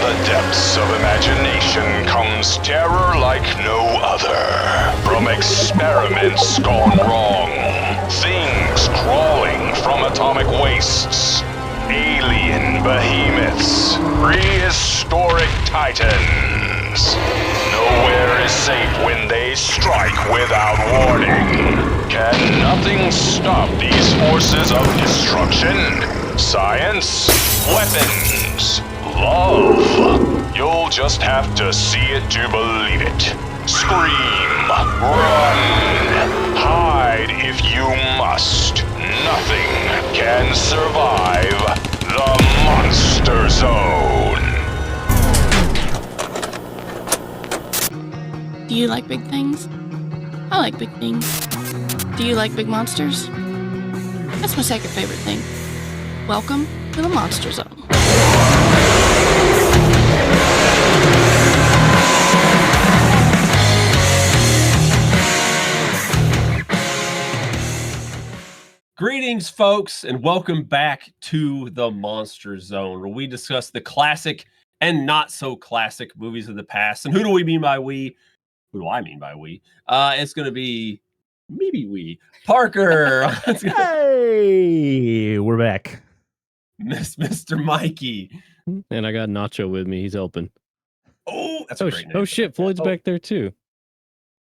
the depths of imagination comes terror like no other. From experiments gone wrong, things crawling from atomic wastes, alien behemoths, prehistoric titans. Nowhere is safe when they strike without warning. Can nothing stop these forces of destruction? Science, weapons, love. You'll just have to see it to believe it. Scream, run, hide if you must. Nothing can survive the Monster Zone. Do you like big things? I like big things. Do you like big monsters? That's my second favorite thing. Welcome to the Monster Zone. Greetings, folks, and welcome back to the Monster Zone, where we discuss the classic and not so classic movies of the past. And who do we mean by we? Who do I mean by we? It's going to be maybe we. Parker. Hey, we're back. Mr. Mikey. And I got Nacho with me. He's helping. Oh, that's a great name. Oh, shit. Floyd's back there, too.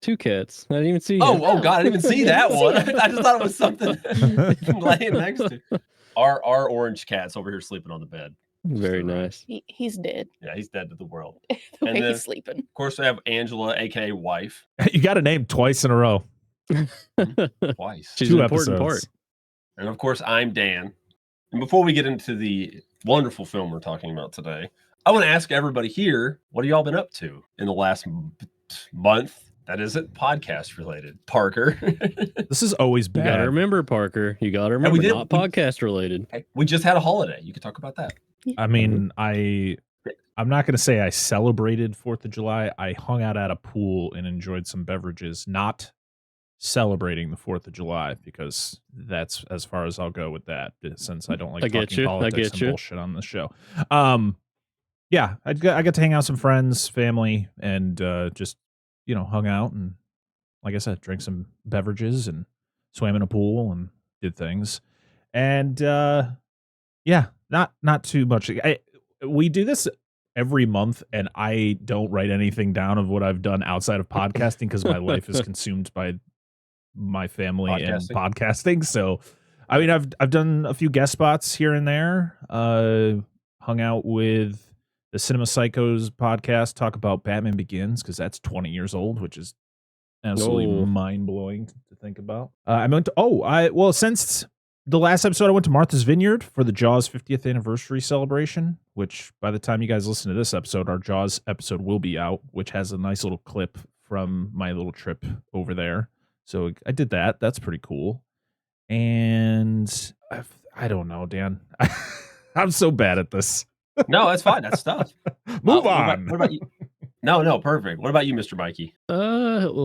Two cats. I didn't even see him. Oh, God. I didn't even see that one. I just thought it was something laying next to. Our orange cat's over here sleeping on the bed. Very nice. He's dead. Yeah, he's dead to the world. The way he's sleeping. Of course, we have Angela, a.k.a. wife. You got a name twice in a row. Twice. She's Two an important episodes. part. And of course, I'm Dan. And before we get into the wonderful film we're talking about today, I want to ask everybody here, what have y'all been up to in the last month that isn't podcast related? Parker. This is always You got to bad. remember, Parker. You got to remember, not podcast related. Hey, we just had a holiday. You could talk about that. I mean, I'm not going to say I celebrated 4th of July. I hung out at a pool and enjoyed some beverages, not celebrating the 4th of July, because that's as far as I'll go with that, since I don't like talking politics and bullshit on this show. Yeah, I got to hang out with some friends, family, and just, hung out and, like I said, drank some beverages and swam in a pool and did things. And yeah, not too much. We do this every month, and I don't write anything down of what I've done outside of podcasting because my life is consumed by my family and podcasting. So, I mean, I've done a few guest spots here and there. Hung out with the Cinema Psychos podcast, talk about Batman Begins, because that's 20 years old, which is absolutely mind-blowing to think about. Since the last episode, I went to Martha's Vineyard for the Jaws 50th anniversary celebration, which by the time you guys listen to this episode, our Jaws episode will be out, which has a nice little clip from my little trip over there. So I did that. That's pretty cool. And I don't know, Dan. I'm so bad at this. No, that's fine. That's stuff. Move on. What about you? No, perfect. What about you, Mr. Mikey?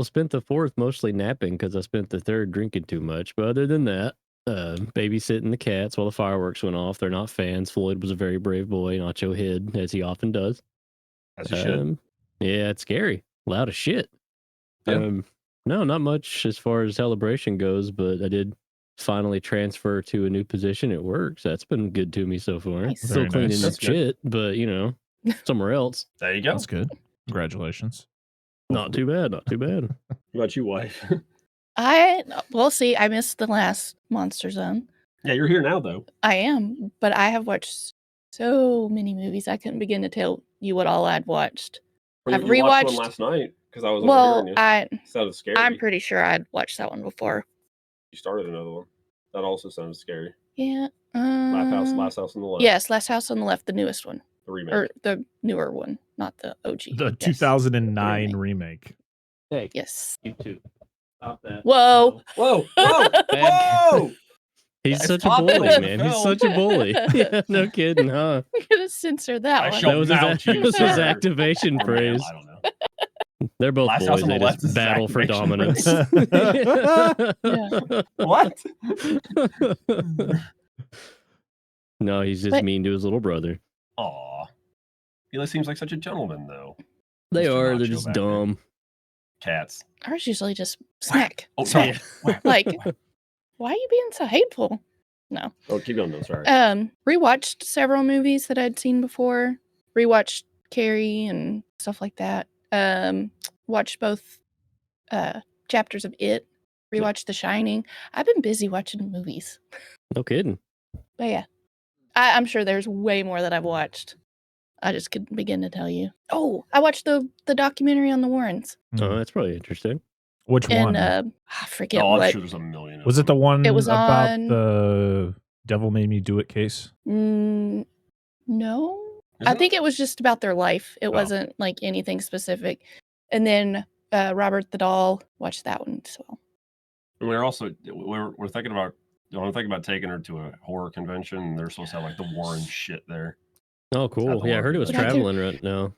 Spent the 4th mostly napping because I spent the 3rd drinking too much. But other than that, babysitting the cats while the fireworks went off. They're not fans. Floyd was a very brave boy. Nacho hid, as he often does. As you should. Yeah, it's scary. Loud as shit. Yeah. No, not much as far as celebration goes, but I did finally transfer to a new position at work. So that's been good to me so far. Nice. Still Very cleaning nice. up shit, but somewhere else. There you go. That's good. Congratulations. Not too bad. Not too bad. What about you, wife? I missed the last Monster Zone. Yeah, you're here now, though. I am, but I have watched so many movies. I couldn't begin to tell you what all I'd watched. I've You watched rewatched one last night because I was Well, overhearing you. Sounded scary. I'm pretty sure I'd watched that one before. You started another one. That also sounded scary. Yeah. Last House on the Left. Yes, Last House on the Left, the newest one. The remake. Or the newer one, not the OG. The Yes. 2009 remake. Hey, Yes. you too. Stop that. Whoa. Whoa! Whoa! He's It's such a popular bully, in the man. He's film. such a bully. Yeah, no kidding, huh? I'm gonna censor that I one. shall That was mount you, that was his sir. activation Or phrase. ma'am, I don't know. They're both Last House boys. on the They Left just is battle for activation dominance. What? No, he's just But- mean to his little brother. Aw. He seems like such a gentleman, though. They Mr. are. They're Nacho just back there. dumb. Cats. Ours usually just smack. Oh, sorry. Smack. Like, why are you being so hateful? No. Oh, keep going. No, sorry. Rewatched several movies that I'd seen before. Rewatched Carrie and stuff like that. Watched both chapters of It. Rewatched The Shining. I've been busy watching movies. No kidding. But yeah, I'm sure there's way more that I've watched. I just couldn't begin to tell you. Oh, I watched the documentary on the Warrens. Oh, that's probably interesting. Which one? And I forget I'm what. sure there's a million. Was it the one It was about on- the Devil Made Me Do It case? No. I think it was just about their life. It wasn't like anything specific. And then Robert the Doll, watched that one as well. And we're thinking about I'm thinking about taking her to a horror convention, and they're supposed to have like the Warren shit there. Oh, cool. Yeah, I heard it was But I could- traveling right now.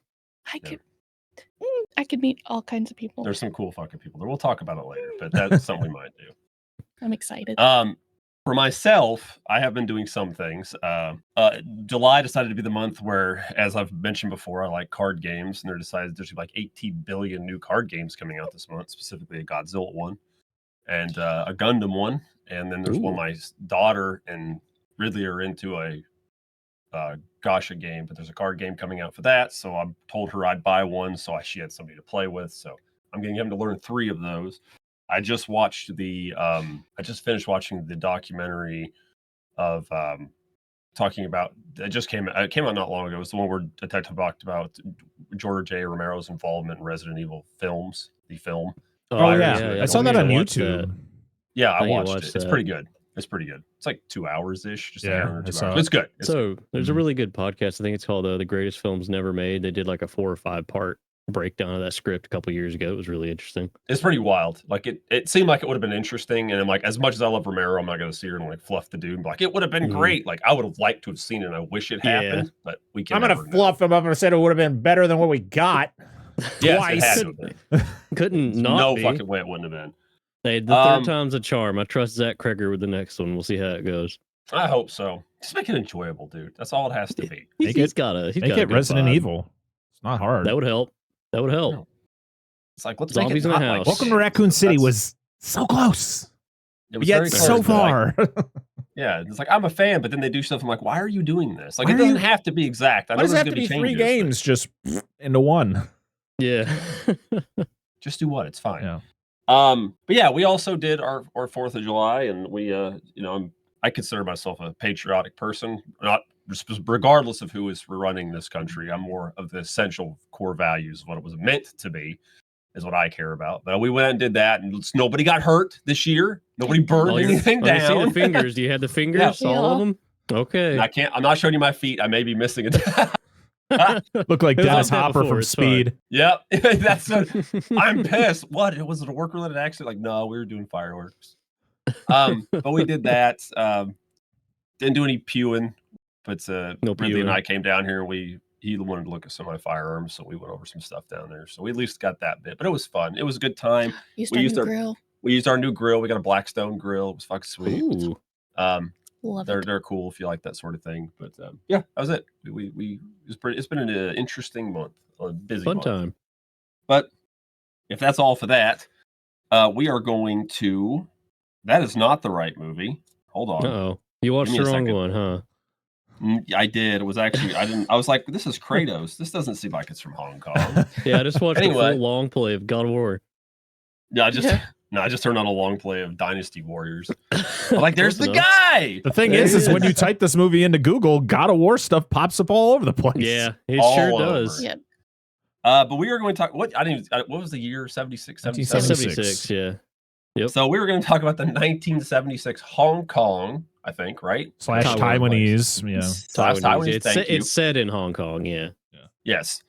I could meet all kinds of people. There's some cool fucking people there. We'll talk about it later, but that's something we might do. I'm excited. For myself, I have been doing some things. July decided to be the month where, as I've mentioned before, I like card games, and there's like 18 billion new card games coming out this month, specifically a Godzilla one and a Gundam one. And then there's one my daughter and Ridley are into a Gacha game, but there's a card game coming out for that. So I told her I'd buy one, so she had somebody to play with. So I'm getting him to learn 3 of those. I just watched I just finished watching the documentary of talking about. It came out not long ago. It was the one where Detective talked about George A. Romero's involvement in Resident Evil films, the film. Oh yeah, I saw that on YouTube. Yeah, I I watched watched it. It's that. pretty good. It's pretty good. It's like 2 hours ish. Just Yeah, an hour or I 2 saw hours. it. It's good. So there's a really good podcast. I think it's called The Greatest Films Never Made. They did like a 4 or 5 part breakdown of that script a couple years ago. It was really interesting. It's pretty wild. Like it seemed like it would have been interesting. And I'm like, as much as I love Romero, I'm not going to see her and like fluff the dude. Like it would have been great. Like I would have liked to have seen it. And I wish it happened, but we can't. I'm gonna fluff him up and said it would have been better than what we got. Yes, twice. it had to have been. Couldn't not No be. fucking way it wouldn't have been. Hey, the third time's a charm. I trust Zach Kreger with the next one. We'll see how it goes. I hope so. Just make it enjoyable, dude. That's all it has to be. He's got a good Resident vibe. Evil. It's not hard. That would help. That would help. No. It's like let's Zombies make it in the not house. Like Welcome to Raccoon City was so close, it was yet very so close, but, like, far. yeah, it's like I'm a fan, but then they do stuff. I'm like, why are you doing this? Like Why it are doesn't you- have to be exact. I Why know does it there's have to gonna be 3 changes, games just into one? Yeah. but just do one. It's fine. Yeah. But yeah, we also did our 4th of July, and we, I consider myself a patriotic person, not regardless of who is running this country. I'm more of the essential core values of what it was meant to be, is what I care about. But we went and did that, and nobody got hurt this year. Nobody burned anything I see down. the fingers. Do you have the fingers? Yeah. All of them? Okay. And I'm not showing you my feet. I may be missing it. Look like It was Dennis like that Hopper before, from it's fine. Speed. Yep. I'm pissed. What? Was it a work-related accident? Like, no, we were doing fireworks. But we did that. Didn't do any pewing, but No Ridley and pewing. I came down here and he wanted to look at some of my firearms, so we went over some stuff down there. So we at least got that bit. But it was fun. It was a good time. Used we our used new our- grill. We used our new grill. We got a Blackstone grill. It was fucking sweet. Ooh. Love They're it. they're cool if you like that sort of thing. But yeah, that was it. It's been an interesting month, a busy Fun month. time. But if that's all for that, we are going to. That is not the right movie. Hold on. Uh-oh. You watched Give me the a wrong second. one, huh? I did. It was actually. I didn't. I was like, this is Kratos. This doesn't seem like it's from Hong Kong. Yeah, I just watched the Anyway. full long play of God of War. Yeah, I just. Yeah. No, I just turned on a long play of Dynasty Warriors. I'm like, there's Close the enough. guy. The thing There is it when is. you type this movie into Google, God of War stuff pops up all over the place. Yeah, it All sure over. does. Yeah. But we are going to talk. What was the year? 76, 77? 76. 76, yeah. Yep. So we were going to talk about the 1976 Hong Kong, I think, right? / Taiwan. Taiwanese. Yeah. Taiwanese, thank you. It's set in Hong Kong, yeah. Yes.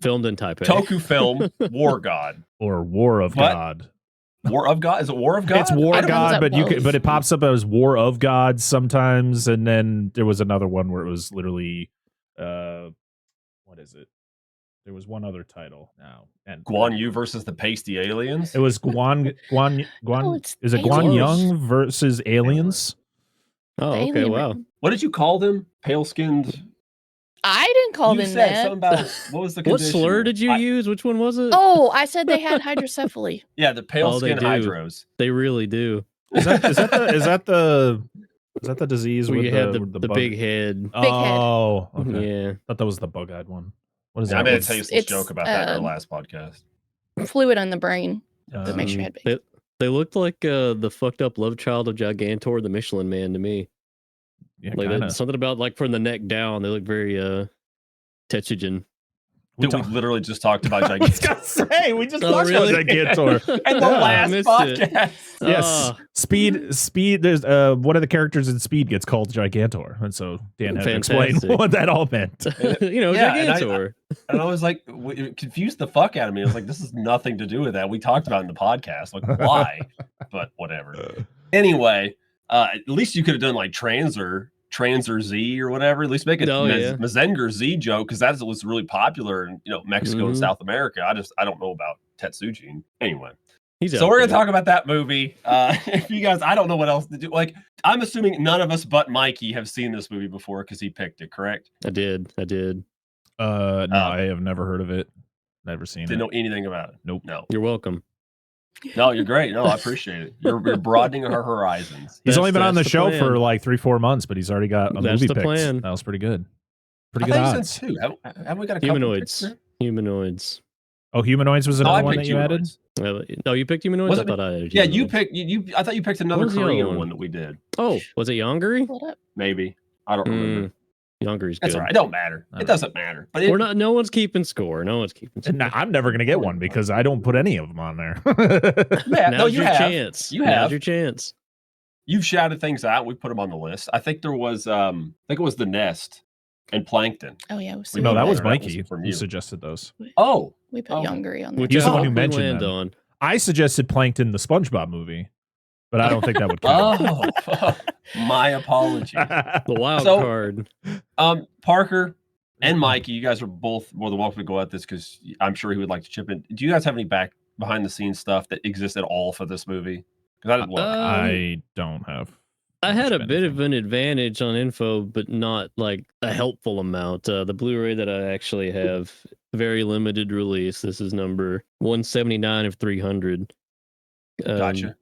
Filmed in Taipei. Toku film, WarGod. Or War of What? God. War of God? Is it War of God? It's War I don't know God, what that but it was. pops up as War of God sometimes, and then there was another one where it was literally, what is it? There was one other title now, and Guan Yu versus the pasty aliens? It was Guan. Oh, it's Is it Guan aliens. Young versus aliens? Oh, The okay, alien wow. room. What did you call them? Pale skinned. I didn't call You them said that. something about what was the What condition? slur did you use? Which one was it? Oh, I said they had hydrocephaly. Yeah, the pale Oh, they skin do. hydros. They really do. Is that the disease Where with you have the bug? big head. Big head. Oh, okay. Yeah. Thought that was the bug-eyed one. What is Yeah, I that? made a It's- tasteless it's, joke about that in our last podcast. Fluid on the brain that makes your head big. They looked like the fucked up love child of Gigantor, the Michelin Man, to me. Yeah, Like kinda. something about like from the neck down, they look very Tetsugen. Dude, we literally just talked about I was Gigantor gonna say we just Oh, talked really? about Gigantor. in the I last missed podcast. Yes, Ah. Speed. There's one of the characters in Speed gets called Gigantor, and so Dan had to explain Fantastic. what that all meant. Yeah, and Gigantor. And I was like, it confused the fuck out of me. I was like, this has nothing to do with that. We talked about it in the podcast. Like, why? But whatever. Anyway, at least you could have done like Transer Z or whatever. At least make a Mazinger Z joke, because that was really popular in Mexico and South America. I don't know about Tetsujin. Anyway. So we're gonna talk about that movie. If you guys, I don't know what else to do. Like, I'm assuming none of us but Mikey have seen this movie before because he picked it, correct? I did. No, I have never heard of it. Never seen it. Didn't know anything about it. Nope. No. You're welcome. No, you're great. No, I appreciate it. You're broadening our horizons. He's only been on the show plan. for like 3-4 months, but he's already got a movie picked. Plan. That was pretty good. I Pretty good thought you odds. said 2. Haven't we got a couple Humanoids. picks there? Humanoids. Oh, Humanoids was No, I another one picked that you added? Humanoids. No, you picked Humanoids? Was I it- thought I added Yeah, you Humanoids. picked. You. I thought you picked another What was the other Korean one? one that we did. Oh, was it Yongari? Hold up. Maybe. I don't remember. Yongari's That's good. all right. It don't matter. It doesn't matter. But We're not. No one's keeping score. No one's keeping score. And I'm never gonna get one because I don't put any of them on there. Yeah, no, Now's you your have. chance. You Now's have. your chance. You've shouted things out. We put them on the list. I think there was. I think it was The Nest and Plankton. Oh yeah, No, that was That was Mikey from who you. suggested those. Oh, we put okay. Yongari on there. Which He's I the one who hope we mentioned land them. on. I suggested Plankton, the SpongeBob movie, but I don't think that would count. oh, my apologies. The wild So- card. Parker and Mikey, you guys are both more than welcome to go at this because I'm sure he would like to chip in. Do you guys have any behind the scenes stuff that exists at all for this movie? Because I didn't look. I don't have. I had a much bit of anything. an advantage on info, but not like a helpful amount. The Blu-ray that I actually have, very limited release. This is number 179 of 300. Gotcha.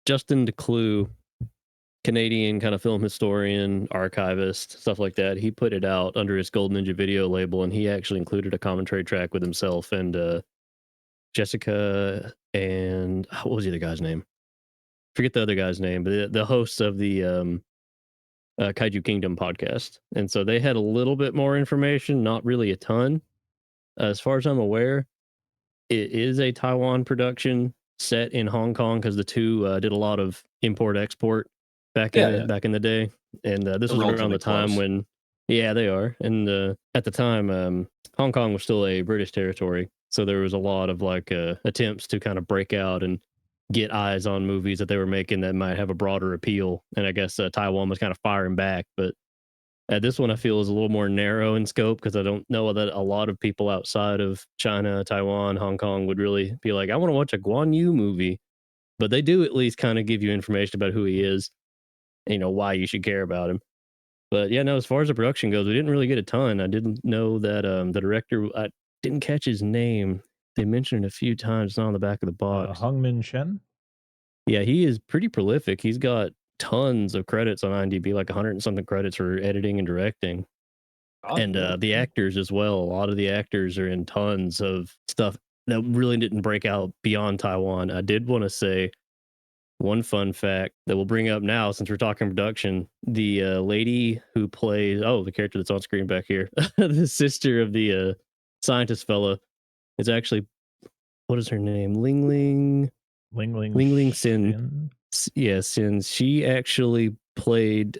Justin DeClue, Canadian kind of film historian, archivist, stuff like that. He put it out under his Gold Ninja Video label, and he actually included a commentary track with himself and Jessica and what was the other guy's name? Forget the other guy's name, but the hosts of the Kaiju Kingdom podcast. And so they had a little bit more information, not really a ton. As far as I'm aware, it is a Taiwan production set in Hong Kong because the two did a lot of import-export back in the day. And this was around the time when, yeah, they are. And at the time, Hong Kong was still a British territory. So there was a lot of like attempts to kind of break out and get eyes on movies that they were making that might have a broader appeal. And I guess Taiwan was kind of firing back. But this one I feel is a little more narrow in scope because I don't know that a lot of people outside of China, Taiwan, Hong Kong would really be like, I want to watch a Guan Yu movie. But they do at least kind of give you information about who he is and, why you should care about him. But yeah, no, as far as the production goes, we didn't really get a ton. I didn't know that the director, I didn't catch his name. They mentioned it a few times. It's not on the back of the box. Hung Min Shen? Yeah, he is pretty prolific. He's got tons of credits on IMDb, like 100 and something credits for editing and directing. And the actors as well. A lot of the actors are in tons of stuff that really didn't break out beyond Taiwan. I did want to say one fun fact that we'll bring up now since we're talking production. The lady who plays, the character that's on screen back here, the sister of the scientist fella, is actually, what is her name? Ling Sin. Yeah, Sin. She actually played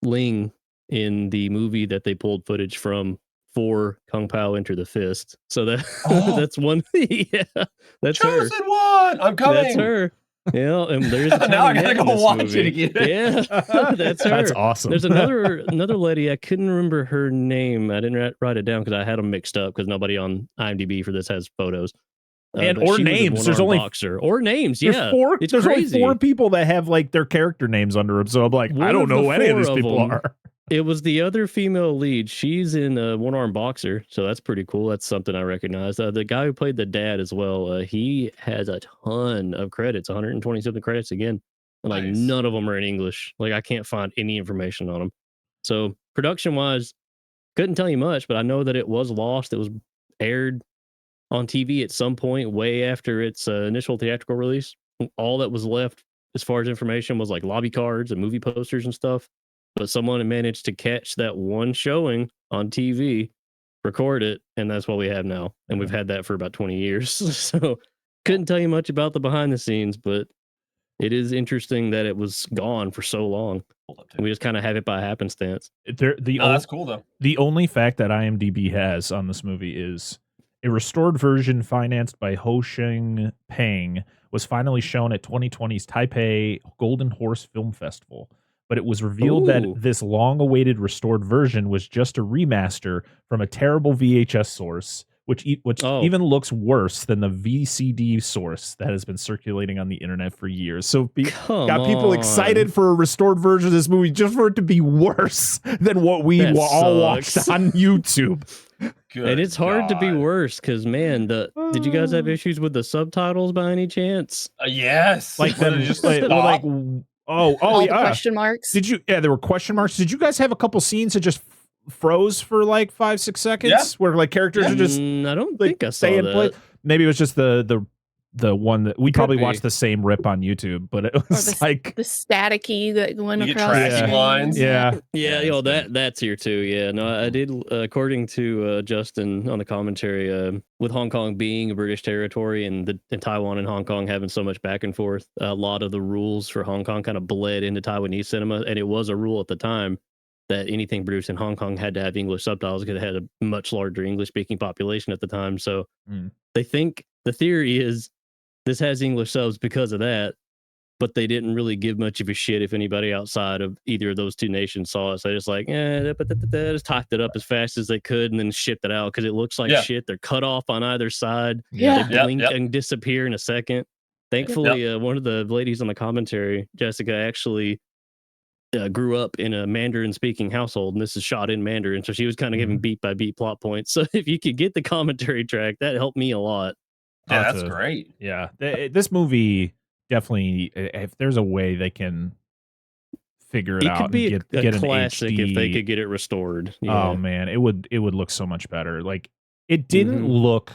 Ling in the movie that they pulled footage from for Kung Pao Enter the Fist. So that's one. Yeah, that's Chosen her. one. I'm coming. That's her. Yeah, and there's a now I tiny gotta head in go this watch movie. it again. Yeah, that's her. That's awesome. There's another lady. I couldn't remember her name. I didn't write it down because I had them mixed up because nobody on IMDb for this has photos. And but or she was a names. There's one-armed only boxer or names. There's Yeah, four. it's There's crazy. only 4 people that have like their character names under them. So I'm like, One I of don't know the who any of 4 these of people them are. It was the other female lead. She's in One Arm Boxer, so that's pretty cool. That's something I recognize. The guy who played the dad as well, he has a ton of credits, 120 something credits again. Like Nice. none of them are in English. Like I can't find any information on them. So production wise, couldn't tell you much, but I know that it was lost. It was aired on TV at some point way after its initial theatrical release. All that was left as far as information was like lobby cards and movie posters and stuff. But someone had managed to catch that one showing on TV, record it, and that's what we have now. And we've had that for about 20 years. So couldn't tell you much about the behind the scenes, but it is interesting that it was gone for so long. And we just kind of have it by happenstance. That's cool though. The only fact that IMDb has on this movie is a restored version financed by Ho Sheng Peng was finally shown at 2020's Taipei Golden Horse Film Festival. But it was revealed that this long-awaited restored version was just a remaster from a terrible VHS source, which even looks worse than the VCD source that has been circulating on the internet for years. So got people excited for a restored version of this movie just for it to be worse than what we all watched on YouTube. Good and it's hard to be worse because, man, did you guys have issues with the subtitles by any chance? Yes. Like, them just like All yeah. the question marks. Did you? Yeah, there were question marks. Did you guys have a couple scenes that just froze for like 5-6 seconds, where like characters are just? I don't think I saw that. Maybe it was just the one that we probably watched the same rip on YouTube, but it was like the staticky that went you across get the lines. Yeah, that's here too. Yeah, no, I did. According to Justin on the commentary, with Hong Kong being a British territory and Taiwan and Hong Kong having so much back and forth, a lot of the rules for Hong Kong kind of bled into Taiwanese cinema, and it was a rule at the time that anything produced in Hong Kong had to have English subtitles because it had a much larger English-speaking population at the time. So they think the theory is this has English subs because of that, but they didn't really give much of a shit if anybody outside of either of those two nations saw it. So they just like, just typed it up as fast as they could and then shipped it out because it looks like shit. They're cut off on either side. Yeah. They blink and disappear in a second. Thankfully, one of the ladies on the commentary, Jessica, actually grew up in a Mandarin-speaking household, and this is shot in Mandarin, so she was kind of giving beat-by-beat plot points. So if you could get the commentary track, that helped me a lot. Yeah, that's great. Yeah, this movie definitely, if there's a way they can figure it out, could be and a get classic an HD, if they could get it restored. Yeah. Oh man, it would look so much better. Like it didn't look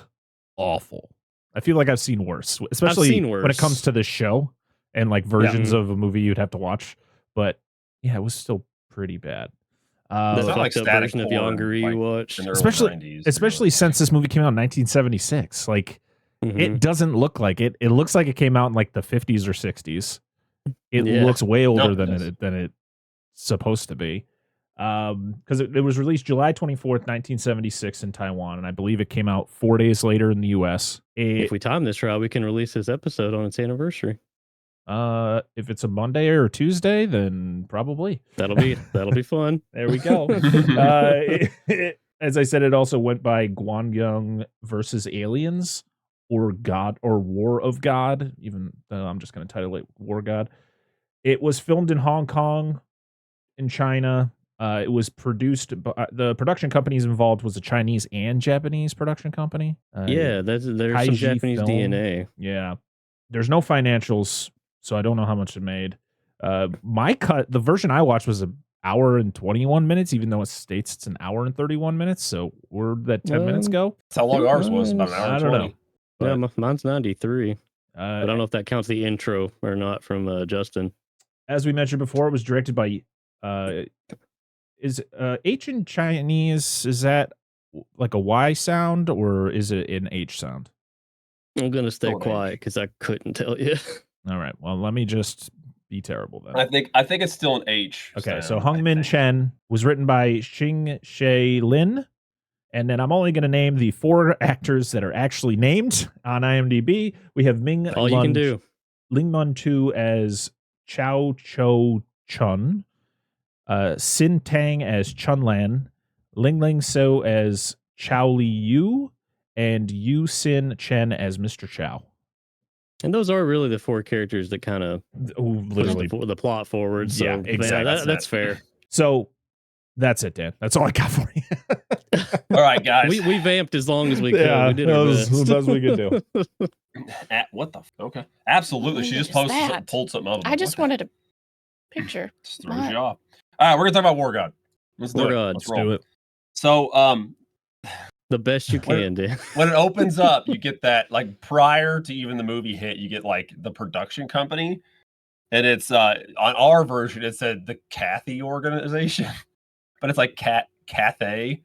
awful. I feel like I've seen worse, especially when it comes to this show and like versions of a movie you'd have to watch. But yeah, it was still pretty bad. That's not like like the version of porn, Yongari like you watched, especially since this movie came out in 1976. Like it doesn't look like it. It looks like it came out in like the 50s or 60s. It looks way older than it's supposed to be. Because it was released July 24th, 1976 in Taiwan, and I believe it came out 4 days later in the US. If we time this right, we can release this episode on its anniversary. If it's a Monday or a Tuesday, then probably that'll be fun. There we go. As I said, it also went by Guangyang versus Aliens, or God, or War of God. Even though I'm just going to title it WarGod. It was filmed in Hong Kong, in China. It was produced by the production companies involved was a Chinese and Japanese production company. There's some Kaiju Japanese Film. DNA. Yeah, there's no financials, so I don't know how much it made. My cut, the version I watched was an hour and 21 minutes, even though it states it's an hour and 31 minutes. So where'd that 10 minutes go? That's how long ours was, about an hour and 20. Know. Yeah, mine's 93. I don't know if that counts the intro or not from Justin. As we mentioned before, it was directed by is H in Chinese, is that like a Y sound or is it an H sound? I'm gonna stay quiet because I couldn't tell you. All right, well, let me just be terrible then. I think it's still an H. Okay, so Hung Min Chen was written by Xing She Lin, and then I'm only going to name the 4 actors that are actually named on IMDb. We have Ling Mun Tu as Chao Cho Chun, Sin Tang as Chun Lan, Ling Ling So as Chao Li Yu, and Yu Sin Chen as Mr. Chow. And those are really the 4 characters that kind of literally push the plot forward. So yeah, exactly. that's fair. So That's it, Dan. That's all I got for you. All right, guys. We vamped as long as we could. Yeah, We did that our was best. the best we could do. What the? Okay. Absolutely. What She just is posted that? pulled something up. I just wanted a picture. Just throws What? you off. All right, we're gonna talk about WarGod. Let's do it. WarGod. Let's Let's do roll. it. So, The best you can, Dan. when it opens up, you get that like prior to even the movie hit, you get like the production company, and it's on our version it said the Cathy organization, but it's like Cathay, Cathay.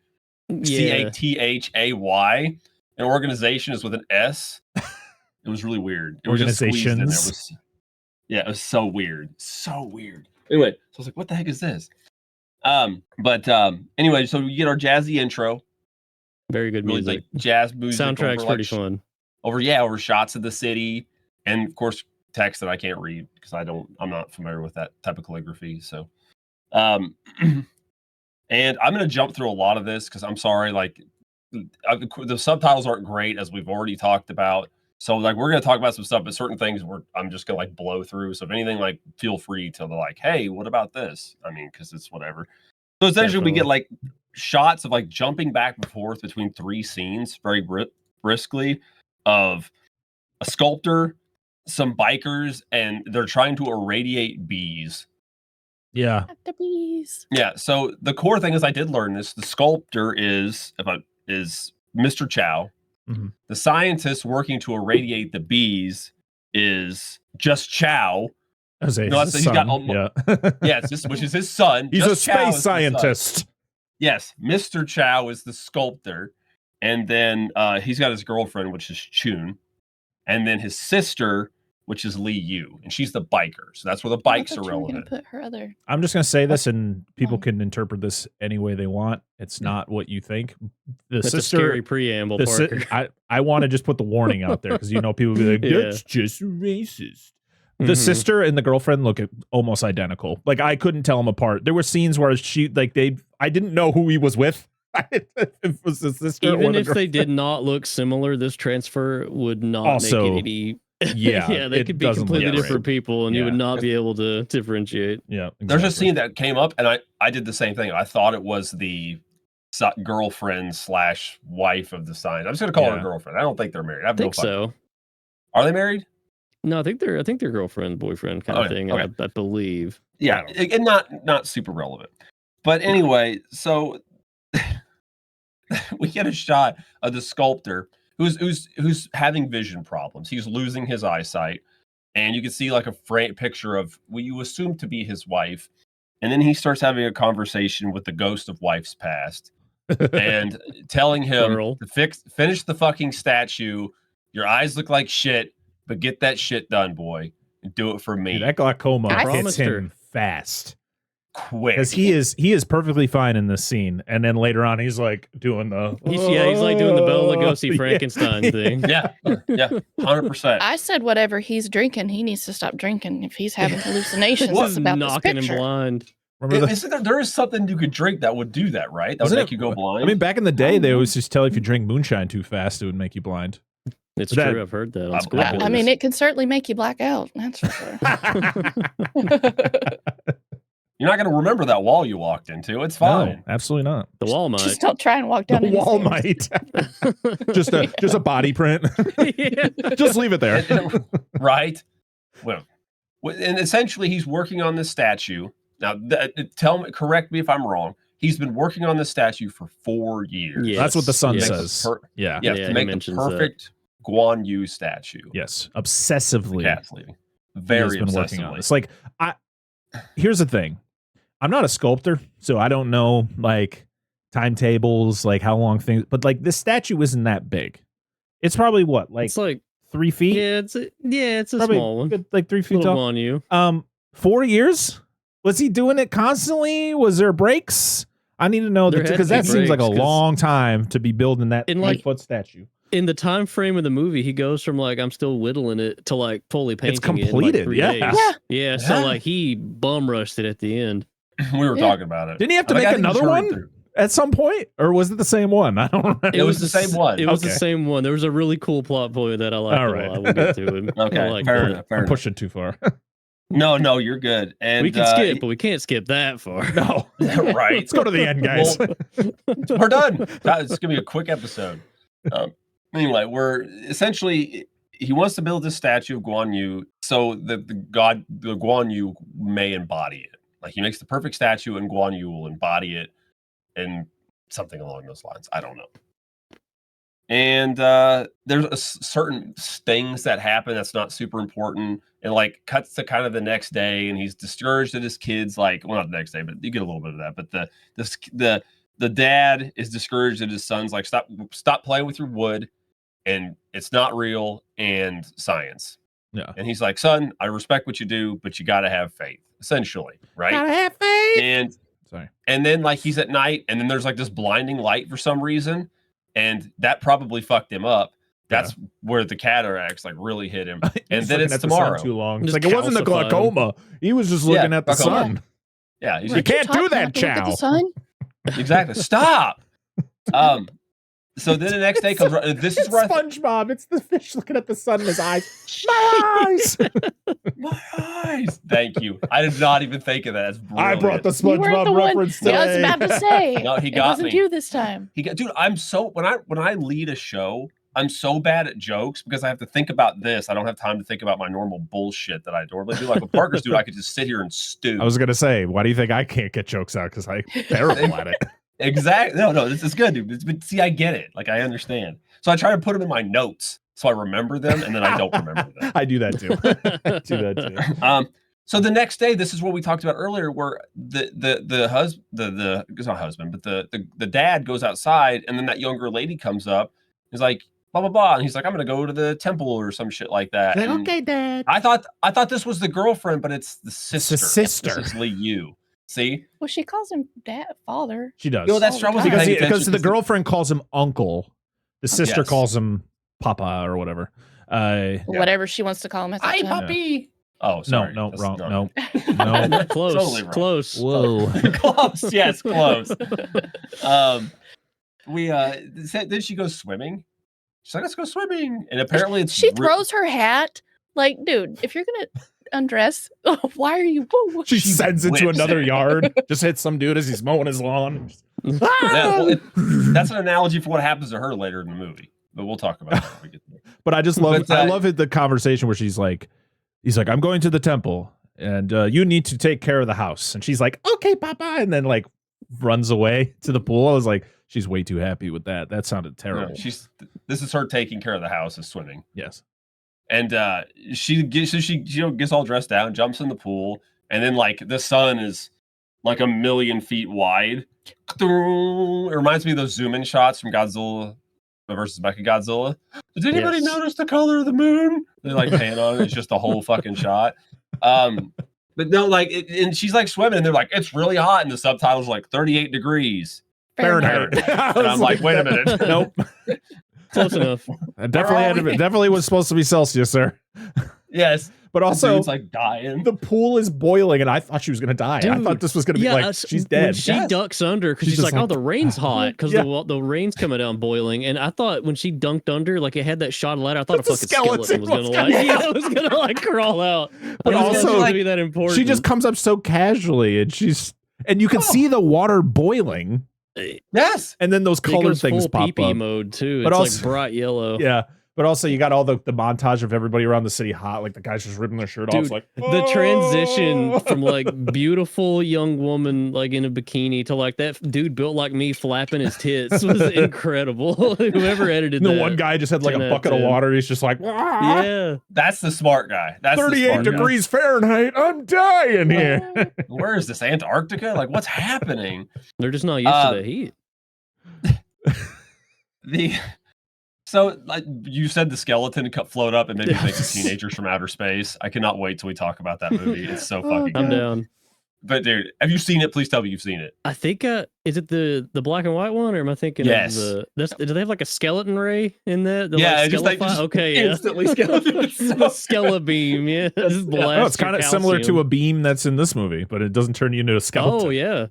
An organization is with an S. It was really weird. It was just squeezed in there. It was so weird, so weird. Anyway, so I was like, what the heck is this? Anyway, so we get our jazzy intro. Very good Really music. like jazz music. Soundtrack's over, pretty fun. Over shots of the city, and of course text that I can't read because I'm not familiar with that type of calligraphy. So, and I'm gonna jump through a lot of this because I'm sorry, like the subtitles aren't great as we've already talked about. So like we're gonna talk about some stuff, but certain things I'm just gonna like blow through. So if anything, like feel free to like, hey, what about this? I mean, because it's whatever. So essentially, we get like shots of like jumping back and forth between three scenes very briskly of a sculptor, some bikers, and they're trying to irradiate bees. Yeah. The bees. Yeah. So the core thing is, I did learn this. The sculptor is Mr. Chow. Mhm. The scientist working to irradiate the bees is just Chow. I was saying, No, his so he's got son, yeah. Yes, which is his son. He's Just a Chow is space the son. scientist. Yes, Mr. Chow is the sculptor, and then he's got his girlfriend, which is Chun, and then his sister, which is Li Yu, and she's the biker. So that's where the bikes are I thought you were gonna relevant. put her other. I'm just gonna say this, and people can interpret this any way they want. It's not what you think. The That's sister, a scary preamble, Parker. I want to just put the warning out there because people will be like, "That's just racist." The Mhm. sister and the girlfriend look almost identical. Like I couldn't tell them apart. There were scenes where I didn't know who he was with. If it was the sister, or Even the if they did not look similar, this transfer would not Also, make it any. yeah, they it could be doesn't look completely great. different people, and you Yeah. would not be able to differentiate. Yeah, There's a exactly. scene that came up, and I did the same thing. I thought it was the girlfriend / wife of the sign. I'm just gonna call her Yeah. a girlfriend. I don't think they're married. I have I think no fucking. so. Are they married? No, I think they're girlfriend, boyfriend kind of Okay, thing. okay. I believe. Yeah, and not super relevant. But anyway, so we get a shot of the sculptor who's having vision problems. He's losing his eyesight, and you can see like a picture of what you assume to be his wife, and then he starts having a conversation with the ghost of wife's past and telling him Plural. to finish the fucking statue. Your eyes look like shit, but get that shit done, boy, and do it for me. Dude, that glaucoma I hits promised him her. fast. Quick. Because he is perfectly fine in this scene, and then later on he's like doing the He's like doing the Bela Lugosi Yeah. Frankenstein thing. Yeah, 100%. I said whatever he's drinking, he needs to stop drinking if he's having hallucinations This is about this knocking him picture. blind. Remember the, Isn't there is something you could drink that would do that, right? That would Isn't make it- you go blind. I mean, back in the day, they always just tell you if you drink moonshine too fast, it would make you blind. It's That- true. I've heard that. On I've- Squid I mean, Wars. it can certainly make you black out. That's for sure. You're not going to remember that wall you walked into. It's No, fine. absolutely not. The wall might. Just don't try and walk The down any wall stairs. might just a body print. Yeah. Just leave it there. Right? Well, and essentially, he's working on this statue. Now, correct me if I'm wrong. He's been working on this statue for 4 years. Yes, That's what the sun yes. says. Yeah. Yes, Yeah, to he make the mentions that. perfect Guan Yu statue. Yes. Obsessively. Cat's leaving. He has Very been working on obsessively. this. Like, here's the thing. I'm not a sculptor, so I don't know like timetables, like how long things. But like this statue isn't that big. It's probably what, like It's like 3 feet? it's a Probably small one. good, like 3 feet Little tall. on you. 4 years? Was he doing it constantly? Was there breaks? I need to know There had because to be that seems like a breaks, 'cause long time to be building that in, like, 8-foot statue. In the time frame of the movie, he goes from like I'm still whittling it to like fully painting. It's completed, it in, like, 3 yeah. days. Yeah. Yeah. So Yeah. like he bum rushed it at the end. We were Yeah. talking about it. Didn't he have to Like, make I think another he's one hurried through. at some point, or was it the same one? I don't remember. It was the same one. It was Okay. the same one. There was a really cool plot point that I liked. All a right. lot. We'll get to it. Okay, I like fair that. enough. Fair I'm enough. pushing too far. No, you're good. And we can skip, but we can't skip that far. No. right. Let's go to the end, guys. Well, we're done. It's gonna be a quick episode. Anyway, we're essentially he wants to build this statue of Guan Yu so that the Guan Yu may embody it. Like he makes the perfect statue, and Guan Yu will embody it, and something along those lines. I don't know. And there's certain things that happen that's not super important, and like cuts to kind of the next day, and he's discouraged that his kids not the next day, but you get a little bit of that. But the dad is discouraged that his son's like stop playing with your wood, and it's not real, and science. Yeah. And he's like, son, I respect what you do, but you got to have faith, essentially, right? Gotta have faith. And then like he's at night, and then there's like this blinding light for some reason. And that probably fucked him up. That's where the cataracts like really hit him. And then it's tomorrow. Too long. It's Just like it wasn't the glaucoma. He was just looking at the sun. Yeah, You can't do that, Chow. Exactly. Stop. So then the next day comes. This is where SpongeBob. It's the fish looking at the sun in his eyes. My eyes. My eyes. Thank you. I did not even think of that. That's brilliant. I brought the SpongeBob reference today. Yeah, I was about to say. No, he It got wasn't me. you this time. Dude, I'm so when I lead a show, I'm so bad at jokes because I have to think about this. I don't have time to think about my normal bullshit that I normally do. Like with Parker's dude, I could just sit here and stew. I was gonna say, why do you think I can't get jokes out? Because I'm terrible at it. Exactly. No, this is good, dude. But see, I get it. Like I understand. So I try to put them in my notes so I remember them, and then I don't remember them. I do that too. So the next day, this is what we talked about earlier, where the husband, it's not husband, but the dad goes outside, and then that younger lady comes up, is like blah blah blah, and he's like, I'm gonna go to the temple or some shit like that. Like, okay, Dad. I thought this was the girlfriend, but it's the sister. It's the sister. This is Lee Yu. See? Well, she calls him father. She does. No, that's All the true. time. because the girlfriend calls him uncle. The sister Yes. calls him papa or whatever. Whatever she wants to call him at that Hi, time. puppy. Oh, sorry. No, That's- wrong. no. No. Close. Totally wrong. Close. Whoa. Close. Yes, close. Then she goes swimming. She's like, let's go swimming. And apparently it's She throws her hat. Like, dude, if you're gonna undress, why are you? Whoa. She sends it to whips another it. yard. Just hits some dude as he's mowing his lawn. Yeah, well, that's an analogy for what happens to her later in the movie. But we'll talk about that when we get there. But I just love But, I love the conversation where he's like, I'm going to the temple and you need to take care of the house. And she's like, okay, Papa. And then like runs away to the pool. I was like, she's way too happy with that. That sounded terrible. No, this is her taking care of the house and swimming. Yes. And she gets all dressed out and jumps in the pool. And then like the sun is like 1,000,000 feet wide. It reminds me of those zoom in shots from Godzilla versus Mechagodzilla. Did anybody notice the color of the moon? They like pan on it. It's just a whole fucking shot. But no, like, and she's like swimming, and they're like, it's really hot, and the subtitles are like 38 degrees Fahrenheit. And I'm like, wait a minute. Nope. Close enough. It definitely was supposed to be Celsius, sir. Yes. But also, it's like dying. the pool is boiling, and I thought she was going to die. I Dude, thought this was going to be like, she's dead. When she ducks under because she's just like, oh, like, the rain's hot because Yeah. the rain's coming down boiling. And I thought when she dunked under, like it had that shot of light, I thought That's a fucking skeleton was gonna like crawl out. But It was also, gonna be that important. She just comes up so casually, and you can see the water boiling, Yes. and then those It colored goes things full pop pee-pee up. mode too. But It's also- like bright yellow. Yeah. But also, you got all the montage of everybody around the city hot, like the guys just ripping their shirt off. Dude, It's like the transition "Oh." from like beautiful young woman like in a bikini to like that dude built like me flapping his tits was incredible. Whoever edited the that. one guy just had like 10 a out of bucket of 10. water. He's just like, "Ah, Yeah. That's the smart guy. That's the 38 smart guy. degrees Fahrenheit. I'm dying here. Where is this, Antarctica? Like, what's happening? They're just not used to the heat. So, like you said, the skeleton float up and maybe think of teenagers from outer space. I cannot wait till we talk about that movie. It's so fucking I'm good. down. But dude, have you seen it? Please tell me you've seen it. I think is it the black and white one, or am I thinking Yes. of do they have like a skeleton ray in that? Yeah, like, just like Skelefy? just okay, yeah. instantly skeleton. The Skelebeam, yeah. Just No, blast it's kind your of similar to calcium. a beam that's in this movie, but it doesn't turn you into a skeleton. Oh yeah,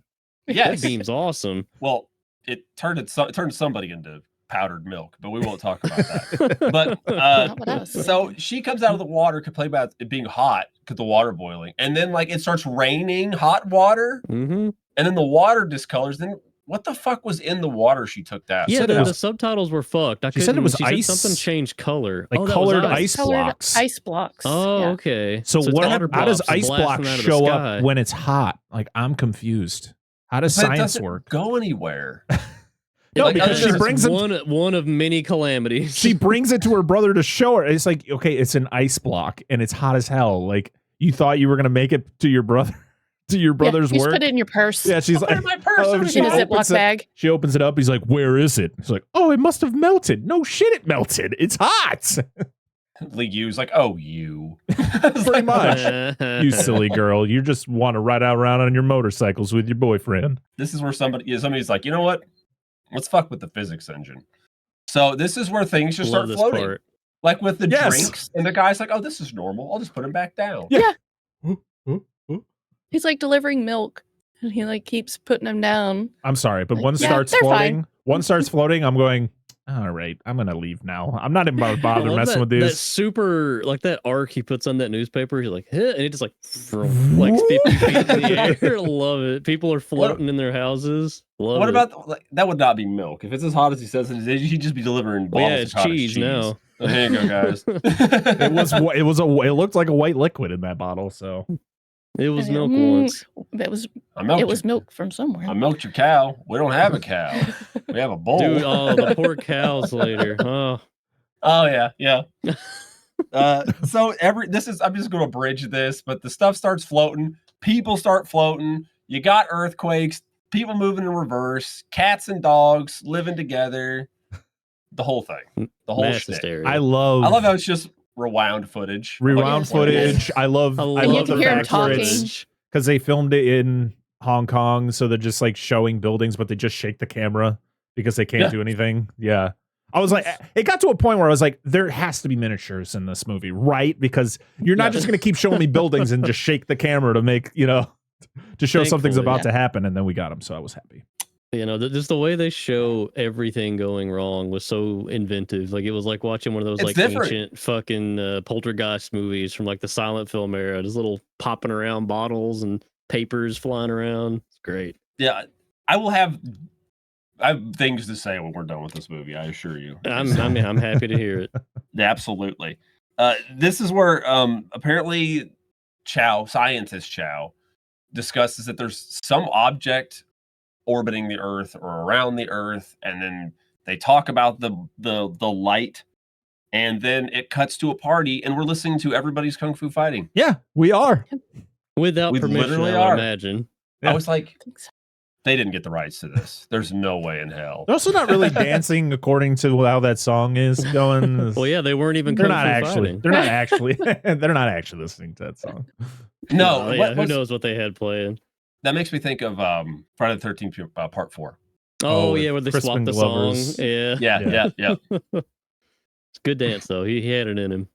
Yes. that beam's awesome. Well, it turned somebody into powdered milk, but we won't talk about that. But Not what I was so thinking. she comes out of the water, complaining about it being hot because the water boiling, and then like it starts raining hot water, Mm-hmm. and then the water discolors. Then what the fuck was in the water she took that? Yeah, said it the was- subtitles were fucked. She said it was she ice. Said something changed color. Like that was colored ice. ice Colored blocks. ice blocks. Oh, yeah. okay. So it's what? water How does blobs ice blasting blocks out of the show sky. up when it's hot? Like I'm confused. How does But it science doesn't work? go anywhere. No, Like, because other she than brings it. one of many calamities. She brings it to her brother to show her. It's like, okay, it's an ice block and it's hot as hell. Like you thought you were gonna make it to your brother, to your brother's You just work. put it in your purse. Yeah, she's Put like, it in my purse. oh, It was she in a hot. opens Ziploc it- bag. She opens it up. He's like, where is it? She's like, oh, it must have melted. No shit, it melted. It's hot. Lee Yu's like, oh, you. Pretty much. You silly girl. You just want to ride out around on your motorcycles with your boyfriend. This is where somebody's like, you know what? Let's fuck with the physics engine. So this is where things just Love start this floating. part. Like with the Yes. drinks, and the guy's like, oh, this is normal. I'll just put them back down. Yeah. He's like delivering milk, and he like keeps putting them down. I'm sorry, but Like, one yeah, starts they're floating. fine. One starts floating. I'm going, all right, I'm going to leave now. I'm not even I bothered love messing with that these. super, like that arc he puts on that newspaper. He's like, "Huh," and it just like 50 feet in the air. Love it. People are floating in their houses. Love What it. about like, that? Would not be milk. If it's as hot as he says it is, he'd just be delivering bottles Well, yeah, of it's cottage cheese cheese. now. Oh, here you go, guys. It looked like a white liquid in that bottle. So It was And, milk mm, once. It was I milked it was your- milk from somewhere. I milked your cow. We don't have a cow. We have a bull. Dude, oh, the poor cows later. Oh, Oh yeah. So I'm just gonna bridge this, but the stuff starts floating, people start floating, you got earthquakes, people moving in reverse, cats and dogs living together, the whole thing. The whole mass shit. hysteria. I love how it's just rewound footage. rewound Yes. footage. I love And you the can hear him fact where talking. it's because they filmed it in Hong Kong, so they're just like showing buildings, but they just shake the camera because they can't Yeah. do anything. Yeah. I was like, it got to a point where I was like, there has to be miniatures in this movie, right? Because you're not Yeah. just going to keep showing me buildings and just shake the camera to make, to show something's Thankfully, about yeah. to happen. And then we got them. So I was happy. Just the way they show everything going wrong was so inventive. Like it was like watching one of those It's like different. ancient fucking poltergeist movies from like the silent film era. Just little popping around bottles and papers flying around. It's great. Yeah, I have things to say when we're done with this movie, I assure you. I'm happy to hear it. Yeah, absolutely. This is where apparently scientist Chow, discusses that there's some object orbiting the Earth or around the Earth, and then they talk about the light, and then it cuts to a party, and we're listening to everybody's kung fu fighting. Yeah, we are. Without We permission, literally I are. would imagine. Yeah. I was like, I think so. they didn't get the rights to this. There's no way in hell. They're also not really dancing according to how that song is going. Well, yeah, they weren't even. They're kung not fu actually. fighting. They're not actually listening to that song. No, Oh, yeah, who knows what they had playing? That makes me think of Friday the 13th Part 4. Oh, with yeah, where they Crispin swapped the Glover's- song. Yeah, Yeah. it's good dance though. He had it in him.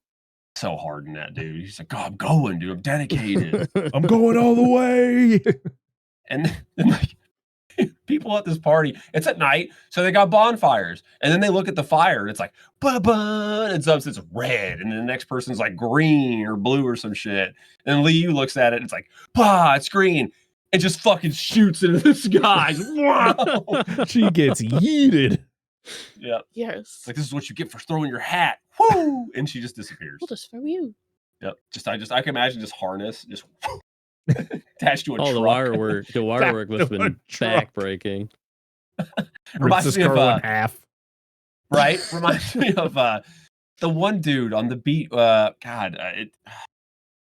So hard in that, dude. He's like, "Oh, I'm going, dude. I'm dedicated." I'm going all the way. and like people at this party, it's at night, so they got bonfires, and then they look at the fire, and it's like, "Ba-ba," and it's red, and then the next person's like green or blue or some shit, and Liu looks at it, and it's like, "Pa, it's green." It just fucking shoots into the sky. Wow. She gets yeeted. Yeah. Yes. It's like, this is what you get for throwing your hat. Woo! And she just disappears. We'll just throw you. Yep. I can imagine just harness, just attached to a Oh, truck. the wire work. The wire work must have to a been truck. backbreaking. Rips Reminds this me of, girl in half. Right? Reminds me of the one dude on the beat.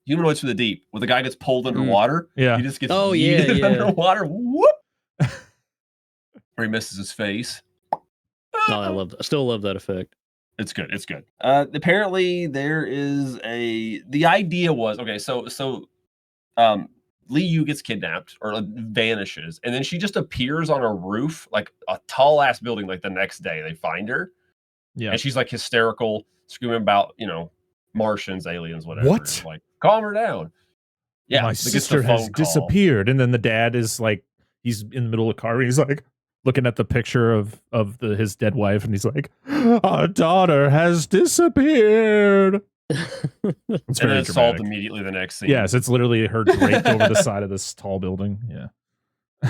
Humanoids from the Deep, where the guy gets pulled underwater. Yeah. He just gets Oh, yeah, yeeted yeah. underwater. Whoop! Or he misses his face. Oh, I still love that effect. It's good. It's good. Apparently there is the idea was, okay, so Lee Yu gets kidnapped or vanishes, and then she just appears on a roof, like a tall ass building, like the next day they find her. Yeah. And she's like hysterical, screaming about, Martians, aliens, whatever. What? It's like, calm her down. Yeah. My gets the sister has phone call. disappeared. And then the dad is like, he's in the middle of the car. And he's like, looking at the picture of his dead wife, and he's like, "Our daughter has disappeared." It's And then very it's solved dramatic. immediately the next scene. Yes, it's literally her draped over the side of this tall building. Yeah,